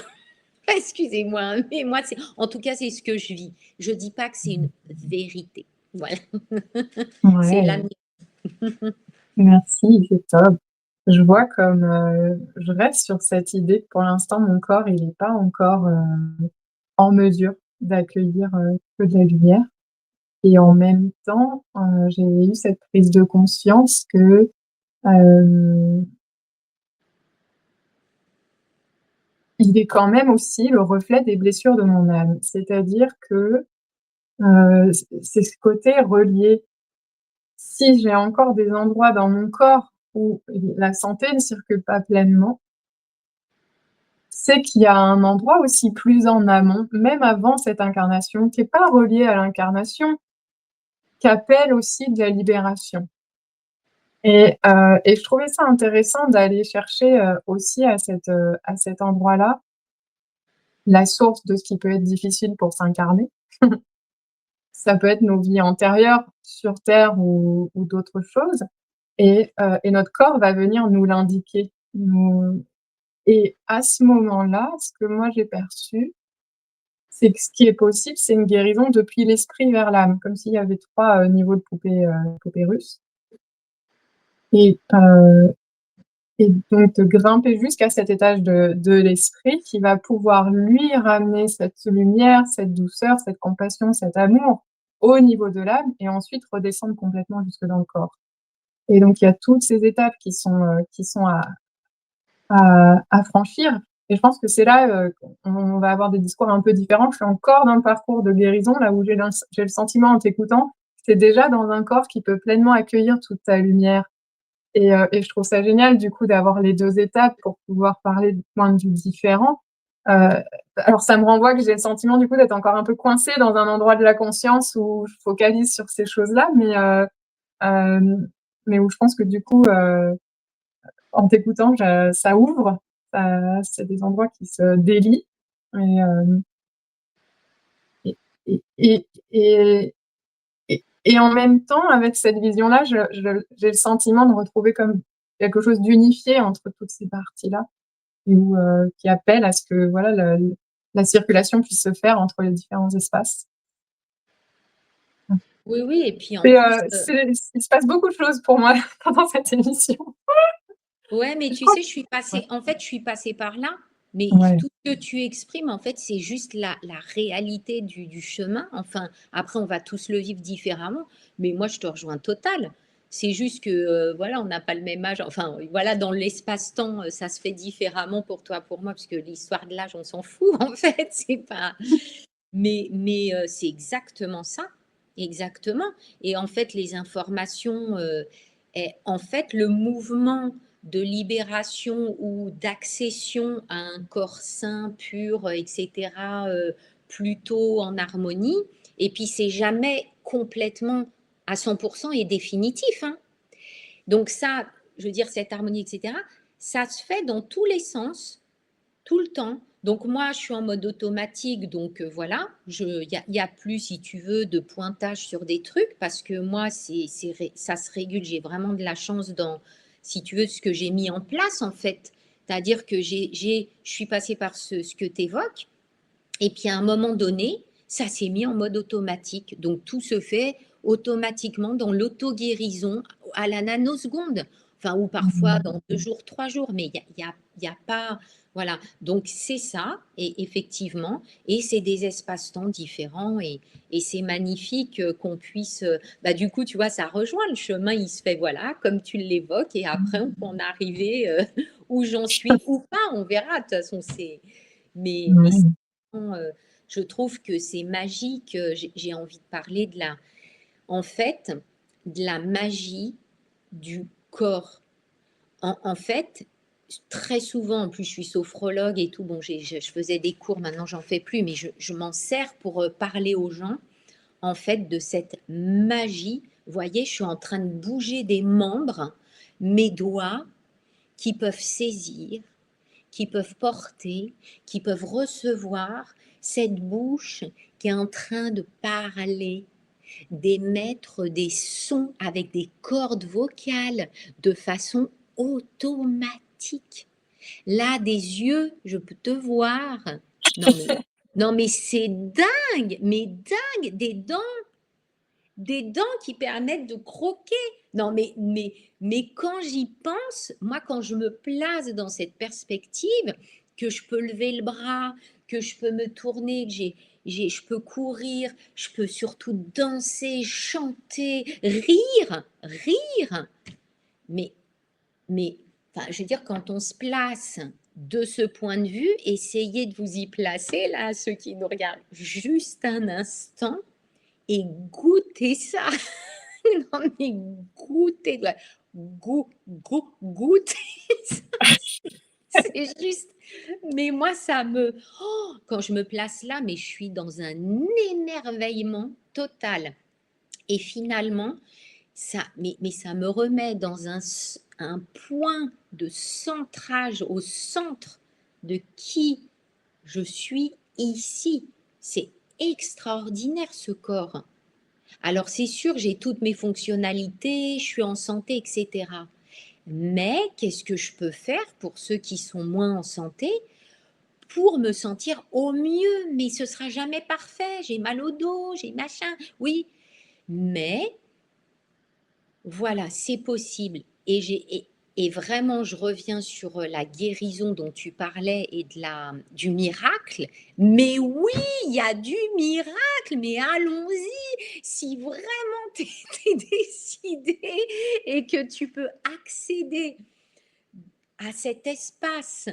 Excusez-moi, hein, mais moi, en tout cas, c'est ce que je vis. Je dis pas que c'est une vérité. Voilà, c'est la Ouais, mienne. merci, c'est top. Je vois comme, je reste sur cette idée que pour l'instant, mon corps, il est pas encore, en mesure d'accueillir, que de la lumière et en même temps, j'ai eu cette prise de conscience que, hem, il est quand même aussi le reflet des blessures de mon âme. C'est-à-dire que, c'est ce côté relié. Si j'ai encore des endroits dans mon corps où la santé ne circule pas pleinement, c'est qu'il y a un endroit aussi plus en amont, même avant cette incarnation, qui est pas relié à l'incarnation, qui appelle aussi de la libération et je trouvais ça intéressant d'aller chercher, aussi à cet endroit-là, la source de ce qui peut être difficile pour s'incarner. Ça peut être nos vies antérieures sur terre ou d'autres choses et notre corps va venir nous l'indiquer, nous et à ce moment-là, ce que moi j'ai perçu, c'est que ce qui est possible, c'est une guérison depuis l'esprit vers l'âme, comme s'il y avait 3 niveaux de poupée russe et et donc de grimper jusqu'à cet étage de l'esprit qui va pouvoir lui ramener cette lumière, cette douceur, cette compassion, cet amour au niveau de l'âme et ensuite redescendre complètement jusque dans le corps. Et donc il y a toutes ces étapes qui sont à franchir. Et je pense que c'est là qu'on va avoir des discours un peu différents. Je suis encore dans le parcours de guérison, là où j'ai le sentiment en t'écoutant, c'est déjà dans un corps qui peut pleinement accueillir toute ta lumière. Et je trouve ça génial du coup d'avoir les 2 étapes pour pouvoir parler de points de vue différents. Heu, alors ça me renvoie que j'ai le sentiment du coup d'être encore un peu coincée dans un endroit de la conscience où je focalise sur ces choses-là, hem, mais où je pense que du coup, en t'écoutant, ça ouvre, c'est des endroits qui se délient et hem et et et et et en même temps, avec cette vision-là, j'ai le sentiment de retrouver comme quelque chose d'unifié entre toutes ces parties-là et qui appelle à ce que, voilà, la circulation puisse se faire entre les différents espaces. Oui, oui, et puis en plus, Il se passe beaucoup de choses pour moi pendant cette émission. ouais, mais Je tu crois sais, je suis passée par là, mais ouais. tout ce que tu exprimes, en fait, c'est juste la réalité du chemin. Enfin, après, on va tous le vivre différemment, mais moi, je te rejoins total. C'est juste que, voilà, on n'a pas le même âge. Enfin, voilà, dans l'espace-temps, ça se fait différemment pour toi, pour moi, parce que l'histoire de l'âge, on s'en fout, en fait. C'est pas. Mais c'est exactement ça, exactement. Et en fait, les informations, en fait, le mouvement de libération ou d'accession à un corps sain, pur, etc., plutôt en harmonie. Et puis, c'est jamais complètement à 100% et définitif, hein. Donc ça, je veux dire, cette harmonie, etc., ça se fait dans tous les sens tout le temps. Donc moi, je suis en mode automatique, donc voilà, y a plus, si tu veux, de pointage sur des trucs, parce que moi, ça se régule, j'ai vraiment de la chance dans, si tu veux, ce que j'ai mis en place, en fait. C'est-à-dire que je suis passée par ce que tu évoques, et puis à un moment donné, ça s'est mis en mode automatique. Donc tout se fait automatiquement dans l'auto-guérison à la nanoseconde. Enfin, ou parfois Mmh. dans 2 jours, 3 jours, mais il y a pas. Voilà. Donc c'est ça, et effectivement, et c'est des espaces-temps différents, et c'est magnifique qu'on puisse. Bah, du coup, tu vois, ça rejoint le chemin, il se fait, voilà, comme tu l'évoques, et après, on peut en arriver où j'en suis ou pas, on verra. De toute façon, c'est. Mais Ouais. je trouve que c'est magique. J'ai envie de parler en fait, de la magie du corps. En fait, très souvent, en plus, je suis sophrologue et tout. Bon, je faisais des cours, maintenant, j'en fais plus, mais je m'en sers pour parler aux gens, en fait, de cette magie. Vous voyez, je suis en train de bouger des membres, mes doigts qui peuvent saisir, qui peuvent porter, qui peuvent recevoir cette bouche qui est en train de parler, d'émettre des sons avec des cordes vocales de façon automatique. Là, des yeux, je peux te voir. Non mais, non mais c'est dingue, mais dingue, des dents qui permettent de croquer. Non, mais quand j'y pense, moi, quand je me place dans cette perspective, que je peux lever le bras, que je peux me tourner, je peux courir, je peux surtout danser, chanter, rire. Mais, mais enfin, je veux dire, quand on se place de ce point de vue, essayez de vous y placer, là, ceux qui nous regardent, juste un instant, et goûtez ça. Non, mais goûtez, goûtez ça. C'est juste. Mais moi, quand je me place là, mais je suis dans un émerveillement total. Et finalement, mais ça me remet dans un point de centrage au centre de qui je suis ici. C'est extraordinaire, ce corps. Alors c'est sûr, j'ai toutes mes fonctionnalités, je suis en santé, etc. Mais qu'est-ce que je peux faire pour ceux qui sont moins en santé pour me sentir au mieux? Mais ce sera jamais parfait. J'ai mal au dos, j'ai machin. Oui, mais voilà, c'est possible. Et vraiment, je reviens sur la guérison dont tu parlais et du miracle. Mais oui, il y a du miracle, mais allons-y. Si vraiment tu es décidé et que tu peux accéder à cet espace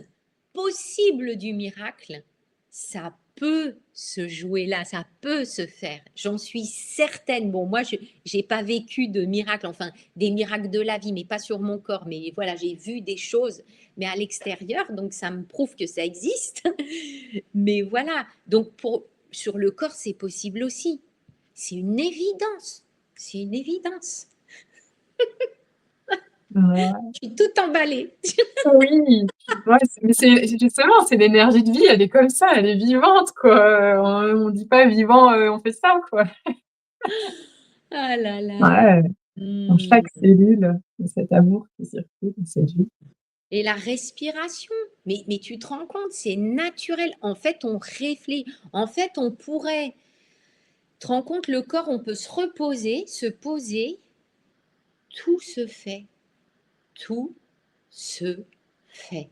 possible du miracle, ça peut se jouer là, ça peut se faire. J'en suis certaine. Bon, moi, je n'ai pas vécu de miracle, enfin, des miracles de la vie, mais pas sur mon corps. Mais voilà, j'ai vu des choses, mais à l'extérieur, donc ça me prouve que ça existe. Mais voilà, donc sur le corps, c'est possible aussi. C'est une évidence. C'est une évidence. Ouais. Je suis tout emballée. Oui, ouais, mais c'est justement, c'est l'énergie de vie, elle est comme ça, elle est vivante, quoi. On dit pas vivant, on fait ça, quoi. Ah là là. Ouais, dans Hmm. chaque cellule, de cet amour qui circule, dans cette vie. Et la respiration, mais tu te rends compte, c'est naturel. En fait, on réfléchit. En fait, on pourrait, tu te rends compte, le corps, on peut se poser, tout se fait. Tout se fait.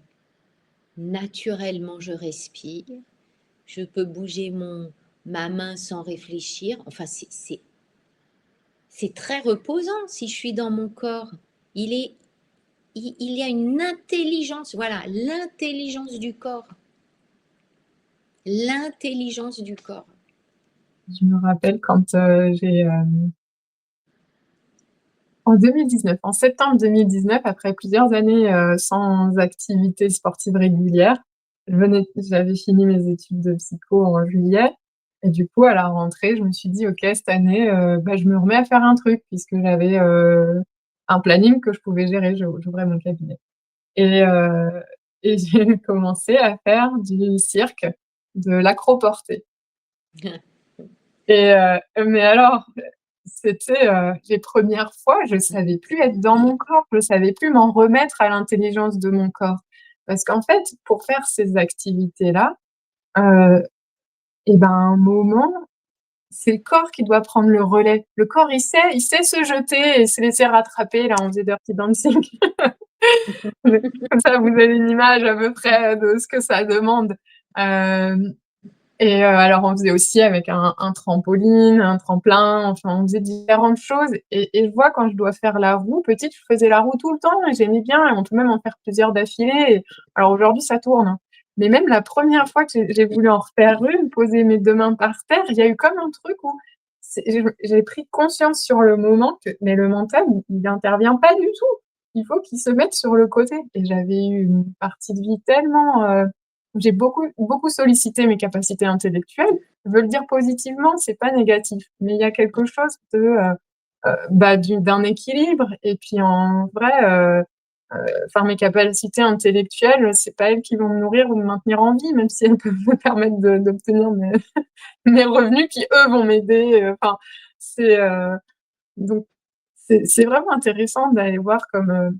Naturellement, je respire. Je peux bouger ma main sans réfléchir. Enfin, c'est très reposant si je suis dans mon corps. Il est, il y a une intelligence, voilà, l'intelligence du corps. L'intelligence du corps. Je me rappelle quand, en 2019, en septembre 2019, après plusieurs années, sans activité sportive régulière, j'avais fini mes études de psycho en juillet et du coup, à la rentrée, je me suis dit: «OK, cette année, bah, je me remets à faire un truc» puisque j'avais, un planning que je pouvais gérer. J'ouvrais mon cabinet et j'ai commencé à faire du cirque, de l'acroporté. Mais alors, c'était, les premières fois, je savais plus être dans mon corps, je savais plus m'en remettre à l'intelligence de mon corps. Parce qu'en fait, pour faire ces activités-là, heu et ben, à un moment, c'est le corps qui doit prendre le relais. Le corps, il sait se jeter et se laisser rattraper. Là, on faisait Dirty Dancing. Comme ça, vous avez une image à peu près de ce que ça demande. Hem alors on faisait aussi avec un trampoline, un tremplin, enfin on faisait différentes choses et je vois quand je dois faire la roue, petite, je faisais la roue tout le temps et j'aimais bien et on peut même en faire plusieurs d'affilée alors aujourd'hui ça tourne, hein, mais même la première fois que j'ai voulu en refaire une, poser mes 2 mains par terre, il y a eu comme un truc où j'ai pris conscience sur le moment que mais le mental, il intervient pas du tout. Il faut qu'il se mette sur le côté et j'avais eu une partie de vie tellement, j'ai beaucoup sollicité mes capacités intellectuelles. Je veux le dire positivement, c'est pas négatif, mais il y a quelque chose de, bah, d'un équilibre et puis en vrai, enfin mes capacités intellectuelles, c'est pas elles qui vont me nourrir ou me maintenir en vie, même si elles peuvent me permettre d'obtenir mes mes revenus qui, eux, vont m'aider, enfin c'est, donc c'est vraiment intéressant d'aller voir comme,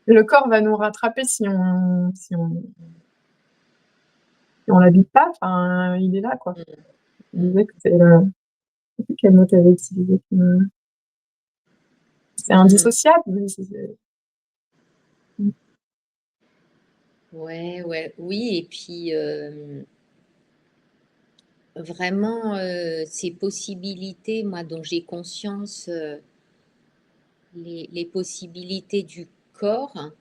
le corps va nous rattraper si on l'habite pas, enfin, il est là, quoi. Tu disais que c'est le je sais plus quel mot tu avais utilisé qui me c'est Mm. indissociable, mais c'est mmh. Ouais, ouais, oui, et puis vraiment ces possibilités, moi, dont j'ai conscience, les possibilités du corps, hein,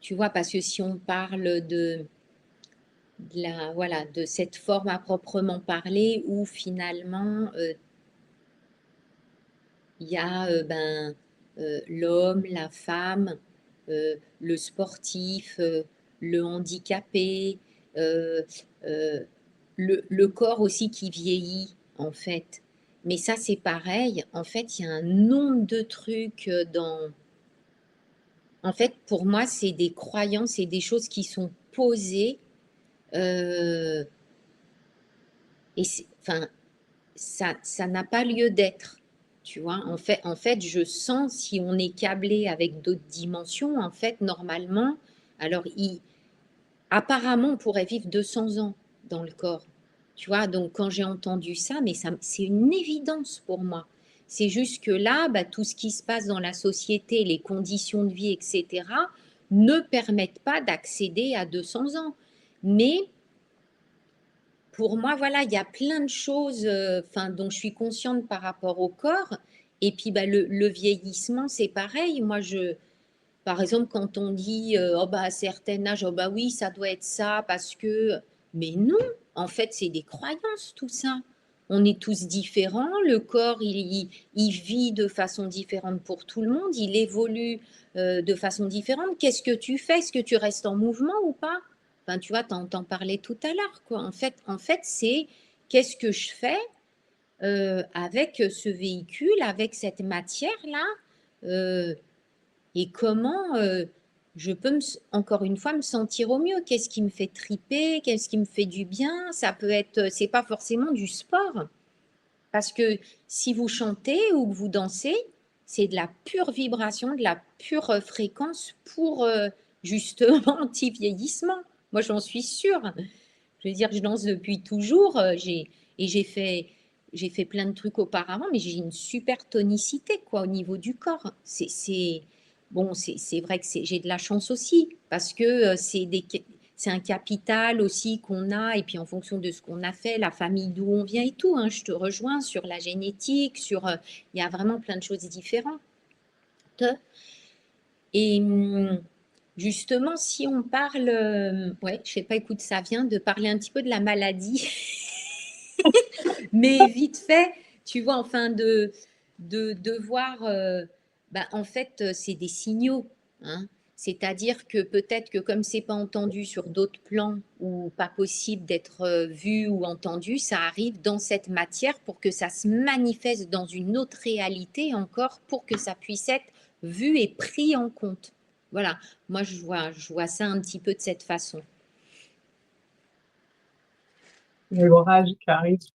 tu vois, parce que si on parle voilà, de cette forme à proprement parler, où finalement il y a l'homme, la femme, le sportif, le handicapé, euh, euh, le corps aussi qui vieillit, en fait. Mais ça, c'est pareil. En fait, il y a un nombre de trucs dans... En fait, pour moi, c'est des croyances et des choses qui sont posées. euh, et enfin, ça n'a pas lieu d'être. Tu vois, en fait, je sens si on est câblé avec d'autres dimensions, en fait, normalement, alors apparemment, on pourrait vivre 200 ans dans le corps. Tu vois, donc quand j'ai entendu ça, mais c'est une évidence pour moi. C'est juste que là, bah, tout ce qui se passe dans la société, les conditions de vie, etc., ne permettent pas d'accéder à 200 ans. Mais pour moi, voilà, il y a plein de choses dont je suis consciente par rapport au corps. Et puis, bah, le vieillissement, c'est pareil. Par exemple, quand on dit oh, bah, à un certain âge, oh, bah oui, ça doit être ça parce que. Mais non, en fait, c'est des croyances, tout ça. On est tous différents. Le corps, il vit de façon différente pour tout le monde. Il évolue de façon différente. Qu'est-ce que tu fais? Est-ce que tu restes en mouvement ou pas? Enfin, tu vois, t'en parlais tout à l'heure, quoi. En fait, c'est qu'est-ce que je fais avec ce véhicule, avec cette matière-là et comment je peux, encore une fois, me sentir au mieux. Qu'est-ce qui me fait triper? Qu'est-ce qui me fait du bien? Ça peut être, c'est pas forcément du sport. Parce que si vous chantez ou que vous dansez, c'est de la pure vibration, de la pure fréquence pour justement anti-vieillissement. Moi, j'en suis sûre. Je veux dire, je danse depuis toujours. J'ai fait plein de trucs auparavant, mais j'ai une super tonicité quoi, au niveau du corps. Bon, c'est vrai que j'ai de la chance aussi, parce que c'est un capital aussi qu'on a, et puis en fonction de ce qu'on a fait, la famille d'où on vient et tout, hein, je te rejoins sur la génétique, il y a vraiment plein de choses différentes. Et justement, si on parle, ouais, je sais pas, écoute, ça vient de parler un petit peu de la maladie, mais vite fait, tu vois, enfin, de voir, en fait, c'est des signaux, hein. C'est-à-dire que peut-être que comme c'est pas entendu sur d'autres plans ou pas possible d'être vu ou entendu, ça arrive dans cette matière pour que ça se manifeste dans une autre réalité encore pour que ça puisse être vu et pris en compte. Voilà, moi je vois ça un petit peu de cette façon. L'orage qui arrive. Je sais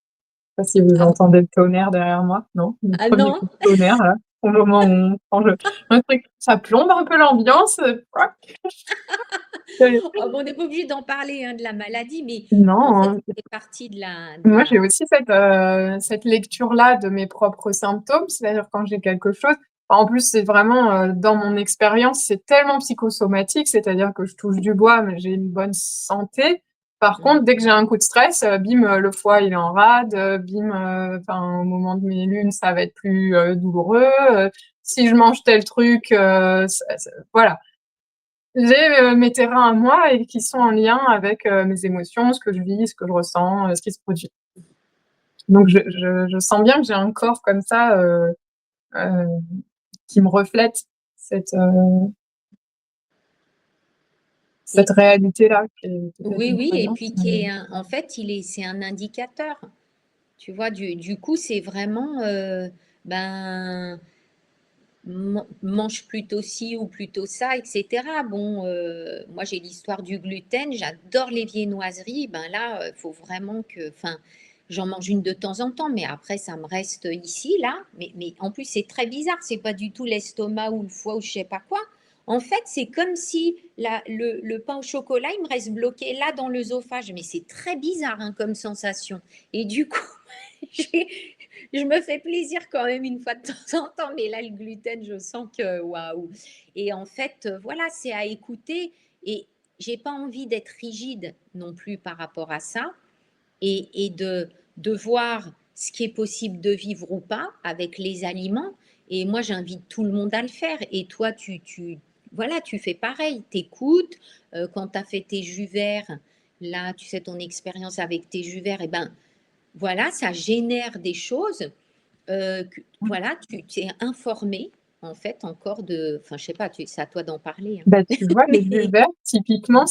pas si vous Ah, entendez le tonnerre derrière moi, non? Le ah premier non, coup de tonnerre là, au moment où on prend un truc, ça plombe un peu l'ambiance. oh, on n'est pas obligé d'en parler hein, de la maladie, mais en fait, Non, ça fait partie de moi j'ai la... aussi cette lecture-là de mes propres symptômes, c'est-à-dire quand j'ai quelque chose. En plus, c'est vraiment dans mon expérience, c'est tellement psychosomatique, c'est-à-dire que je touche du bois, mais j'ai une bonne santé. Par Mm. contre, dès que j'ai un coup de stress, bim, le foie il est en rade, bim, au moment de mes lunes, ça va être plus douloureux. Si je mange tel truc, voilà. J'ai mes terrains à moi et qui sont en lien avec mes émotions, ce que je vis, ce que je ressens, ce qui se produit. Donc je sens bien que j'ai un corps comme ça euh, qui me reflète cette, euh, Et, cette réalité-là, qui est peut-être oui, une oui, et croyance. puis en fait, c'est un indicateur. Tu vois, du coup, c'est vraiment, ben, mange plutôt ci ou plutôt ça, etc. Bon, moi j'ai l'histoire du gluten, j'adore les viennoiseries. Ben là, il faut vraiment que, enfin, j'en mange une de temps en temps, mais après ça me reste ici, là. Mais en plus c'est très bizarre, c'est pas du tout l'estomac ou le foie ou je sais pas quoi. En fait, c'est comme si le pain au chocolat, il me reste bloqué là dans l'œsophage. Mais c'est très bizarre hein, comme sensation. Et du coup, j'ai je me fais plaisir quand même une fois de temps en temps, mais là, le gluten, je sens que waouh. Et en fait, voilà, c'est à écouter. Et j'ai pas envie d'être rigide non plus par rapport à ça et de voir ce qui est possible de vivre ou pas avec les aliments. Et moi, j'invite tout le monde à le faire. Et toi, voilà, tu fais pareil. T'écoutes. Quand tu as fait tes jus verts, là, tu sais, ton expérience avec tes jus verts, et ben, voilà, ça génère des choses. Voilà, tu t'es informé, en fait, encore de. Enfin, je sais pas, c'est à toi d'en parler. Bah, Hein. tu vois, les jus Mais, verts, typiquement,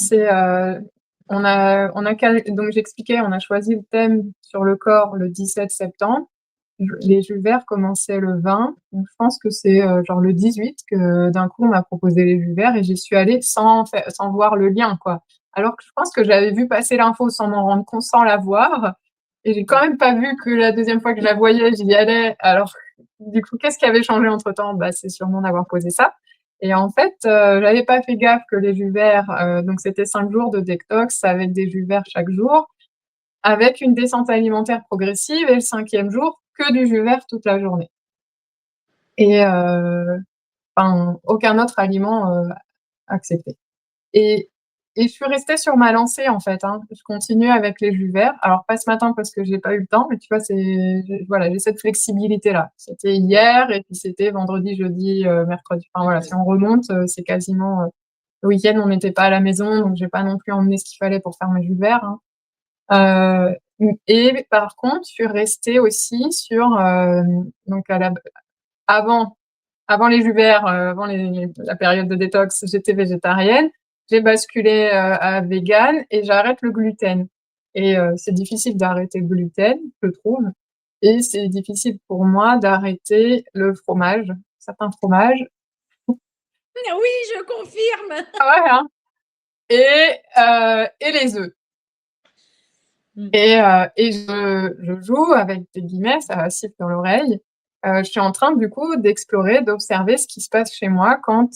donc j'expliquais, on a choisi le thème sur le corps le 17 septembre. Les jus verts commençaient le 20, donc je pense que c'est genre le 18 que d'un coup on m'a proposé les jus verts et j'y suis allée sans voir le lien, quoi. Alors que je pense que j'avais vu passer l'info sans m'en rendre compte, sans la voir, et j'ai quand même pas vu que la deuxième fois que je la voyais, j'y allais. Alors, du coup, qu'est-ce qui avait changé entre-temps? Bah, c'est sûrement d'avoir posé ça. Et en fait, j'avais pas fait gaffe que les jus verts, donc c'était 5 jours de détox avec des jus verts chaque jour, avec une descente alimentaire progressive et le 5e jour, que du jus vert toute la journée. et enfin, aucun autre aliment accepté. Et, et je suis restée sur ma lancée en fait, hein. Je continue avec les jus verts. Alors pas ce matin parce que j'ai pas eu le temps, mais tu vois, voilà, j'ai cette flexibilité-là. C'était Ouais. hier et puis c'était vendredi, jeudi, mercredi. Enfin voilà, si Mhm. on remonte, c'est quasiment le week-end, on n'était pas à la maison, donc j'ai pas non plus emmené ce qu'il fallait pour faire mes jus verts, hein. Et par contre, je suis restée aussi sur donc avant avant les jus verts, avant la période de détox, j'étais végétarienne. J'ai basculé à vegan et j'arrête le gluten. Et c'est difficile d'arrêter le gluten, je trouve. Et c'est difficile pour moi d'arrêter le fromage, certains fromages. Oui, je confirme. Ah ouais, hein. Et les œufs. Mm. Et je joue avec des guillemets, ça siffle dans l'oreille. Je suis en train du coup d'explorer, d'observer ce qui se passe chez moi quand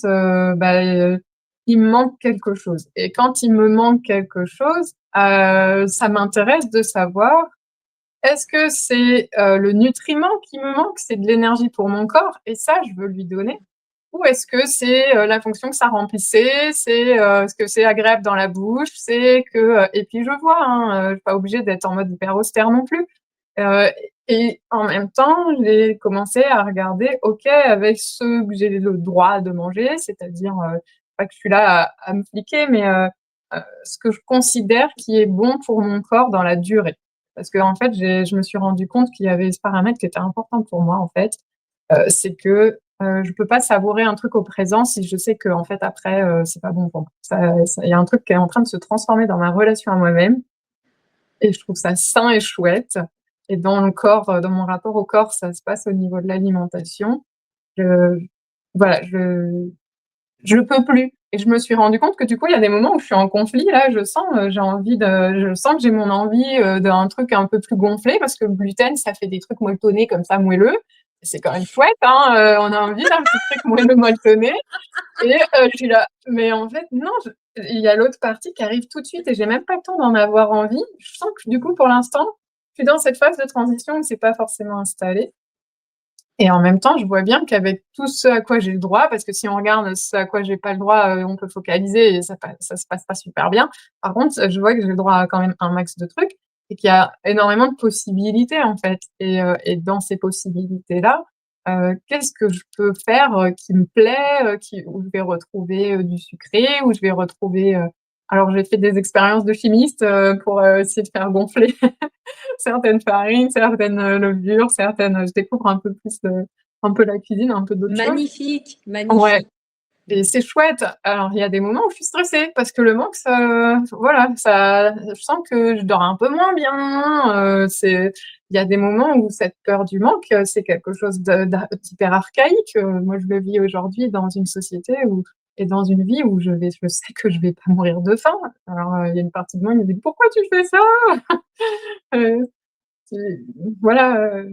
il me manque quelque chose. Et quand il me manque quelque chose, ça m'intéresse de savoir est-ce que c'est le nutriment qui me manque, c'est de l'énergie pour mon corps, et ça, je veux lui donner, ou est-ce que c'est la fonction que ça remplissait, c'est ce que c'est agréable dans la bouche, c'est que et puis je vois, hein, je suis pas obligée d'être en mode hyper austère non plus. Euh, et en même temps, j'ai commencé à regarder, ok, avec ce que j'ai le droit de manger, c'est-à-dire pas que je suis là à me fliquer, mais ce que je considère qui est bon pour mon corps dans la durée. Parce que en fait, je me suis rendu compte qu'il y avait ce paramètre qui était important pour moi en fait, c'est que je peux pas savourer un truc au présent si je sais que en fait après c'est pas bon pour moi. Il y a un truc qui est en train de se transformer dans ma relation à moi-même et je trouve ça sain et chouette. Et dans le corps, dans mon rapport au corps, ça se passe au niveau de l'alimentation. Je, voilà, je peux plus. Et je me suis rendu compte que du coup, il y a des moments où je suis en conflit. Là, je sens que j'ai mon envie d'un truc un peu plus gonflé parce que le gluten, ça fait des trucs molletonnés comme ça, moelleux. C'est quand même chouette, hein. On a envie d'un petit truc moelleux molletonné. Et je suis là, mais en fait, non, il y a l'autre partie qui arrive tout de suite et j'ai même pas le temps d'en avoir envie. Je sens que du coup, pour l'instant, je suis dans cette phase de transition où c'est pas forcément installé. Et en même temps, je vois bien qu'avec tout ce à quoi j'ai le droit, parce que si on regarde ce à quoi j'ai pas le droit, on peut focaliser et ça se passe pas super bien. Par contre, je vois que j'ai le droit à quand même un max de trucs et qu'il y a énormément de possibilités, en fait. Et dans ces possibilités-là, qu'est-ce que je peux faire, qui me plaît, où je vais retrouver, du sucré, où je vais retrouver, alors j'ai fait des expériences de chimiste, pour, essayer de faire gonfler certaines farines, certaines levures, je découvre un peu plus, un peu la cuisine, un peu d'autres choses. Magnifique, Ouais, magnifique. et c'est chouette. Alors, il y a des moments où je suis stressée parce que le manque, voilà, je sens que je dors un peu moins bien. Il y a des moments où cette peur du manque, c'est quelque chose d'hyper archaïque. Moi, je le vis aujourd'hui dans une société et dans une vie où je sais que je vais pas mourir de faim. Alors, il y a une partie de moi qui me dit, pourquoi tu fais ça? Euh, c'est- voilà,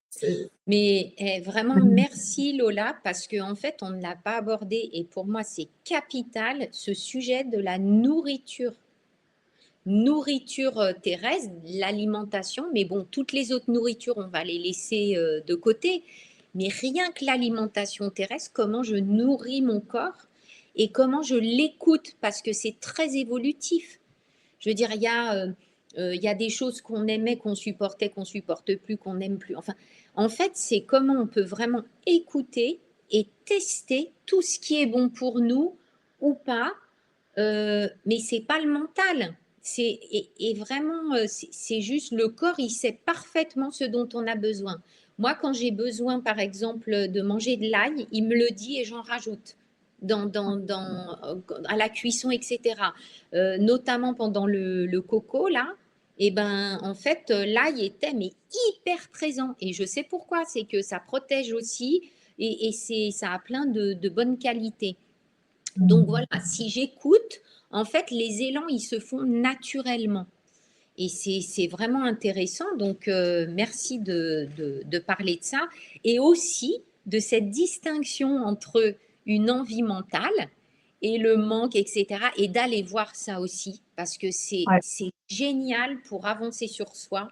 c'est Mais vraiment, merci Lola, parce qu'en fait, on ne l'a pas abordé et pour moi, c'est capital ce sujet de la nourriture. Nourriture terrestre, l'alimentation, mais bon, toutes les autres nourritures, on va les laisser de côté. Mais rien que l'alimentation terrestre, comment je nourris mon corps et comment je l'écoute, parce que c'est très évolutif. Je veux dire, il y a des choses qu'on aimait, qu'on supporte plus, qu'on n'aime plus. Enfin, en fait, c'est comment on peut vraiment écouter et tester tout ce qui est bon pour nous ou pas, mais c'est pas le mental. Et vraiment, c'est juste le corps, il sait parfaitement ce dont on a besoin. Moi, quand j'ai besoin, par exemple, de manger de l'ail, il me le dit et j'en rajoute à la cuisson, etc. Notamment pendant le coco, là, et ben, en fait, l'ail était mais hyper présent. Et je sais pourquoi, c'est que ça protège aussi et ça a plein de bonnes qualités. Donc voilà, si j'écoute, en fait, les élans, ils se font naturellement. Et c'est vraiment intéressant. Donc, merci de parler de ça. Et aussi de cette distinction entre une envie mentale et le manque, etc. Et d'aller voir ça aussi, parce que ouais. c'est génial pour avancer sur soi.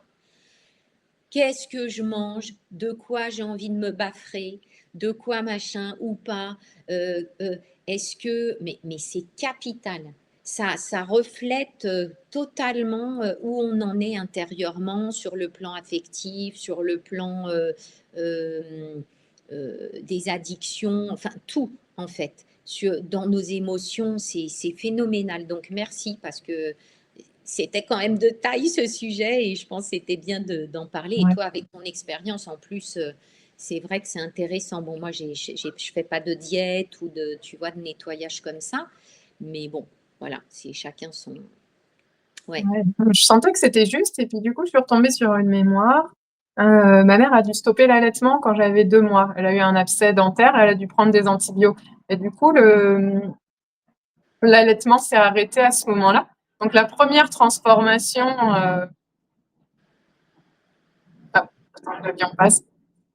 qu'est-ce que je mange, de quoi j'ai envie de me baffrer, de quoi machin ou pas. Est-ce que... Mais c'est capital. Ça reflète totalement où on en est intérieurement, sur le plan affectif, sur le plan euh, des addictions, enfin tout en fait. Dans nos émotions, c'est phénoménal. Donc merci parce que c'était quand même de taille ce sujet et je pense que c'était bien d'en parler. Et Ouais. toi, avec ton expérience en plus, c'est vrai que c'est intéressant. Bon, moi, je fais pas de diète ou de, tu vois, de nettoyage comme ça. Mais bon, voilà, c'est chacun son... Ouais. Ouais, je sentais que c'était juste et puis du coup, je suis retombée sur une mémoire. Ma mère a dû stopper l'allaitement quand j'avais 2 mois. Elle a eu un abcès dentaire, elle a dû prendre des antibiotiques et du coup, l'allaitement s'est arrêté à ce moment-là. Donc la première transformation, ah, attends, l'avion passe.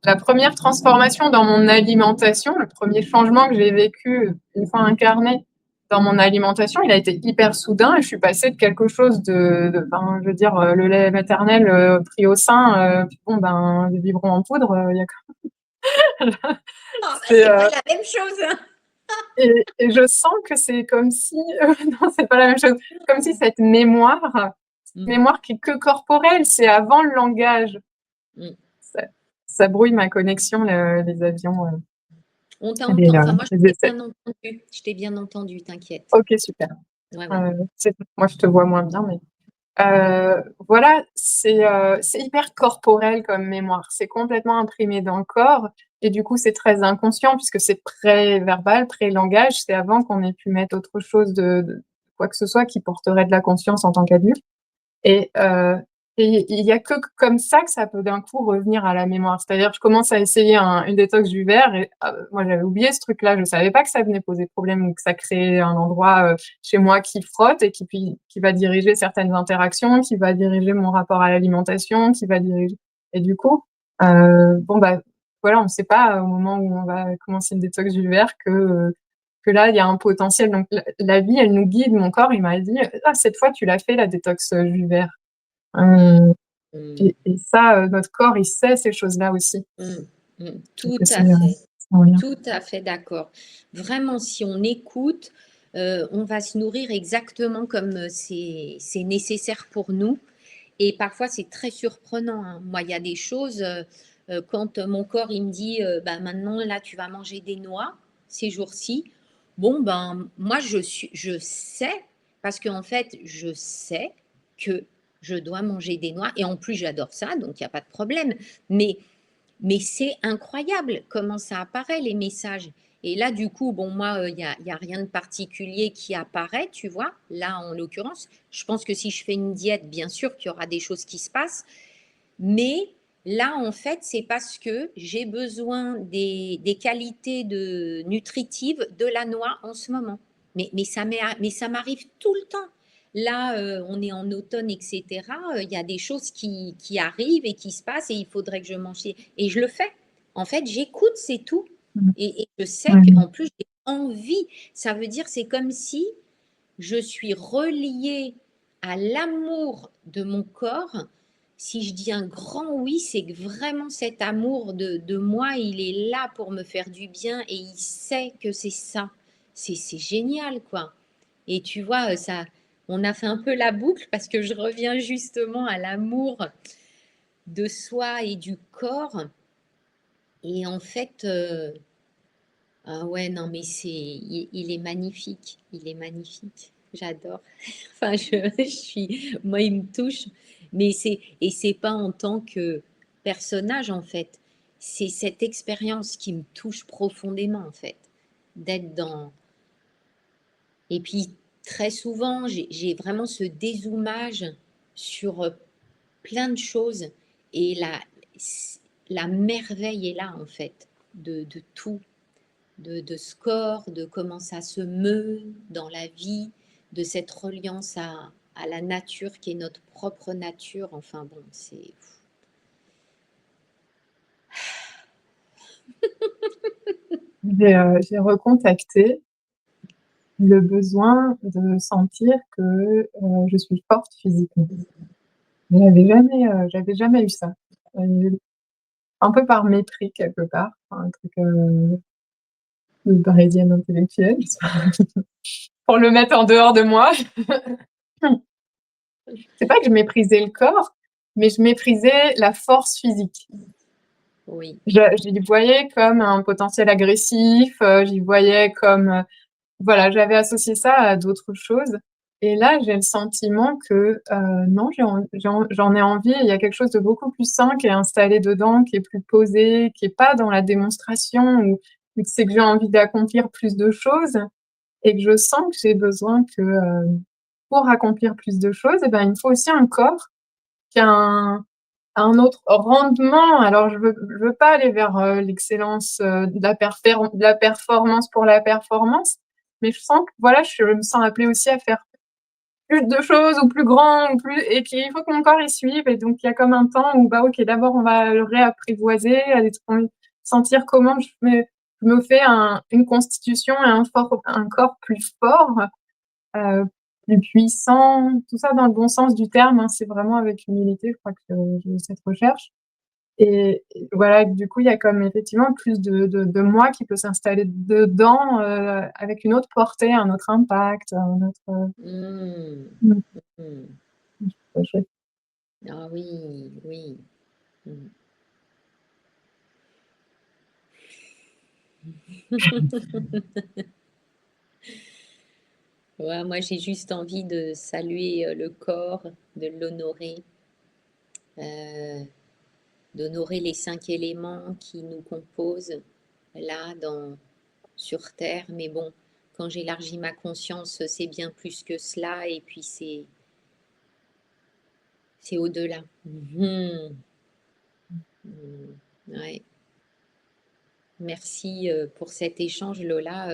La première transformation dans mon alimentation, le premier changement que j'ai vécu une fois incarné dans mon alimentation, il a été hyper soudain et je suis passée de quelque chose ben, je veux dire, le lait maternel pris au sein, puis bon, ben, les biberons en poudre, il y a Ah, bah, c'est, c'est pas la même chose, hein. et je sens que c'est comme si, non, c'est pas la même chose, comme si cette Mm, mémoire qui est que corporelle, c'est avant le langage. mm. Ça, ça brouille ma connexion, les avions, On les, t'entend. Enfin, moi, les je t'ai essais. bien entendu. Je t'ai bien entendu, t'inquiète. Ok, super. Ouais, ouais. Moi, je te vois moins bien, mais voilà, c'est hyper corporel comme mémoire. C'est complètement imprimé dans le corps. Et du coup, c'est très inconscient puisque c'est pré-verbal, pré-langage. C'est avant qu'on ait pu mettre autre chose de quoi que ce soit qui porterait de la conscience en tant qu'adulte. Et, il y a que comme ça que ça peut d'un coup revenir à la mémoire. C'est-à-dire, je commence à essayer une détox du verre et moi j'avais oublié ce truc-là. Je savais pas que ça venait poser problème ou que ça créait un endroit chez moi qui frotte et qui va diriger certaines interactions, qui va diriger mon rapport à l'alimentation, qui va diriger. Et du coup, bon bah voilà, on ne sait pas au moment où on va commencer une détox du verre que là, il y a un potentiel. Donc, la vie, elle nous guide. Mon corps, il m'a dit, ah, cette fois, tu l'as fait, la détox vulvaire. Mm, Euh, mm, et ça, notre corps, il sait ces choses-là aussi. mm, mm. Donc, Tout à fait. c'est en lien. Tout à fait d'accord. Vraiment, si on écoute, on va se nourrir exactement comme c'est nécessaire pour nous. Et parfois, c'est très surprenant, hein. Moi, il y a des choses, quand mon corps, il me dit, bah, maintenant, là, tu vas manger des noix ces jours-ci. Bon, ben, moi, je sais, parce qu'en fait, je sais que je dois manger des noix. Et en plus, j'adore ça, donc il n'y a pas de problème. Mais mais c'est incroyable comment ça apparaît, les messages. Et là, du coup, bon, moi, y a rien de particulier qui apparaît, tu vois. Là, en l'occurrence, je pense que si je fais une diète, bien sûr qu'il y aura des choses qui se passent. Mais là, en fait, c'est parce que j'ai besoin des qualités nutritives de la noix en ce moment. Mais ça m'arrive tout le temps. Là, on est en automne, etc. Il y a des choses qui arrivent et qui se passent et il faudrait que je mange. Et je le fais. En fait, j'écoute, c'est tout. Mm. Et je sais Ouais. qu'en plus, j'ai envie. Ça veut dire, c'est comme si je suis reliée à l'amour de mon corps. Si je dis un grand oui, c'est que vraiment cet amour de moi, il est là pour me faire du bien et il sait que c'est ça. C'est génial, quoi. Et tu vois, ça, on a fait un peu la boucle parce que je reviens justement à l'amour de soi et du corps. Et en fait, ah ouais, non, mais il est magnifique. Il est magnifique. J'adore. Enfin, je suis, moi, il me touche. Et c'est pas en tant que personnage, en fait. C'est cette expérience qui me touche profondément, en fait. D'être dans. Et puis, très souvent, j'ai vraiment ce dézoomage sur plein de choses. Et la merveille est là, en fait, de tout de ce corps, de comment ça se meut dans la vie, de cette reliance à la nature qui est notre propre nature. Enfin bon, c'est... J'ai recontacté le besoin de sentir que je suis forte physiquement. J'avais jamais eu ça. un peu par mépris quelque part, un truc, de parisienne intellectuelle, pour le mettre en dehors de moi. C'est pas que je méprisais le corps, mais je méprisais la force physique. Oui. J'y voyais comme un potentiel agressif, j'y voyais comme, voilà, j'avais associé ça à d'autres choses et là, j'ai le sentiment que, non, j'en ai envie et il y a quelque chose de beaucoup plus sain qui est installé dedans, qui est plus posé, qui est pas dans la démonstration ou c'est que j'ai envie d'accomplir plus de choses et que je sens que j'ai besoin que, pour accomplir plus de choses et ben, il me faut aussi un corps qui a un autre rendement. Alors je veux pas aller vers, l'excellence, de la performance pour la performance, mais je sens que voilà, je me sens appelée aussi à faire plus de choses ou plus grand ou plus et qu'il faut que mon corps y suive et donc il y a comme un temps où, bah, OK, d'abord on va le réapprivoiser, aller sentir comment je me fais une constitution et un corps plus fort, heu, plus puissant, tout ça dans le bon sens du terme, hein. C'est vraiment avec humilité, je crois que j'ai cette recherche et voilà, du coup, il y a comme effectivement plus de moi qui peut s'installer dedans, avec une autre portée, un autre impact, un autre, Mmh. mmh, Mmh. c'est chouette. Ah oui, oui. Mmh. Ouais, moi, j'ai juste envie de saluer, le corps, de l'honorer, heu, d'honorer les 5 éléments qui nous composent là, sur terre. Mais bon, quand j'élargis ma conscience, c'est bien plus que cela et puis c'est au-delà. Mmh. Mmh. Ouais. Merci, pour cet échange Lola,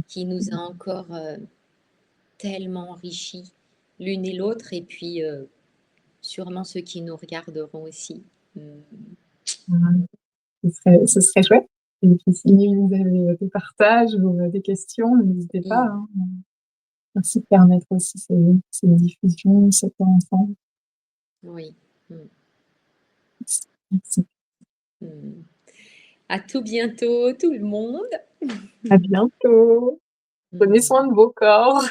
qui nous a encore, tellement enrichis l'une et l'autre et puis, sûrement ceux qui nous regarderont aussi. Mmh. Mmh. Ce serait chouette et puis si vous avez des partages ou des questions, n'hésitez pas, Oui, hein. Merci de permettre aussi ces diffusions, ce temps ensemble. oui. Mmh. Merci. Mmh. À tout bientôt tout le monde. À bientôt. Prenez Mmh. soin de vos corps.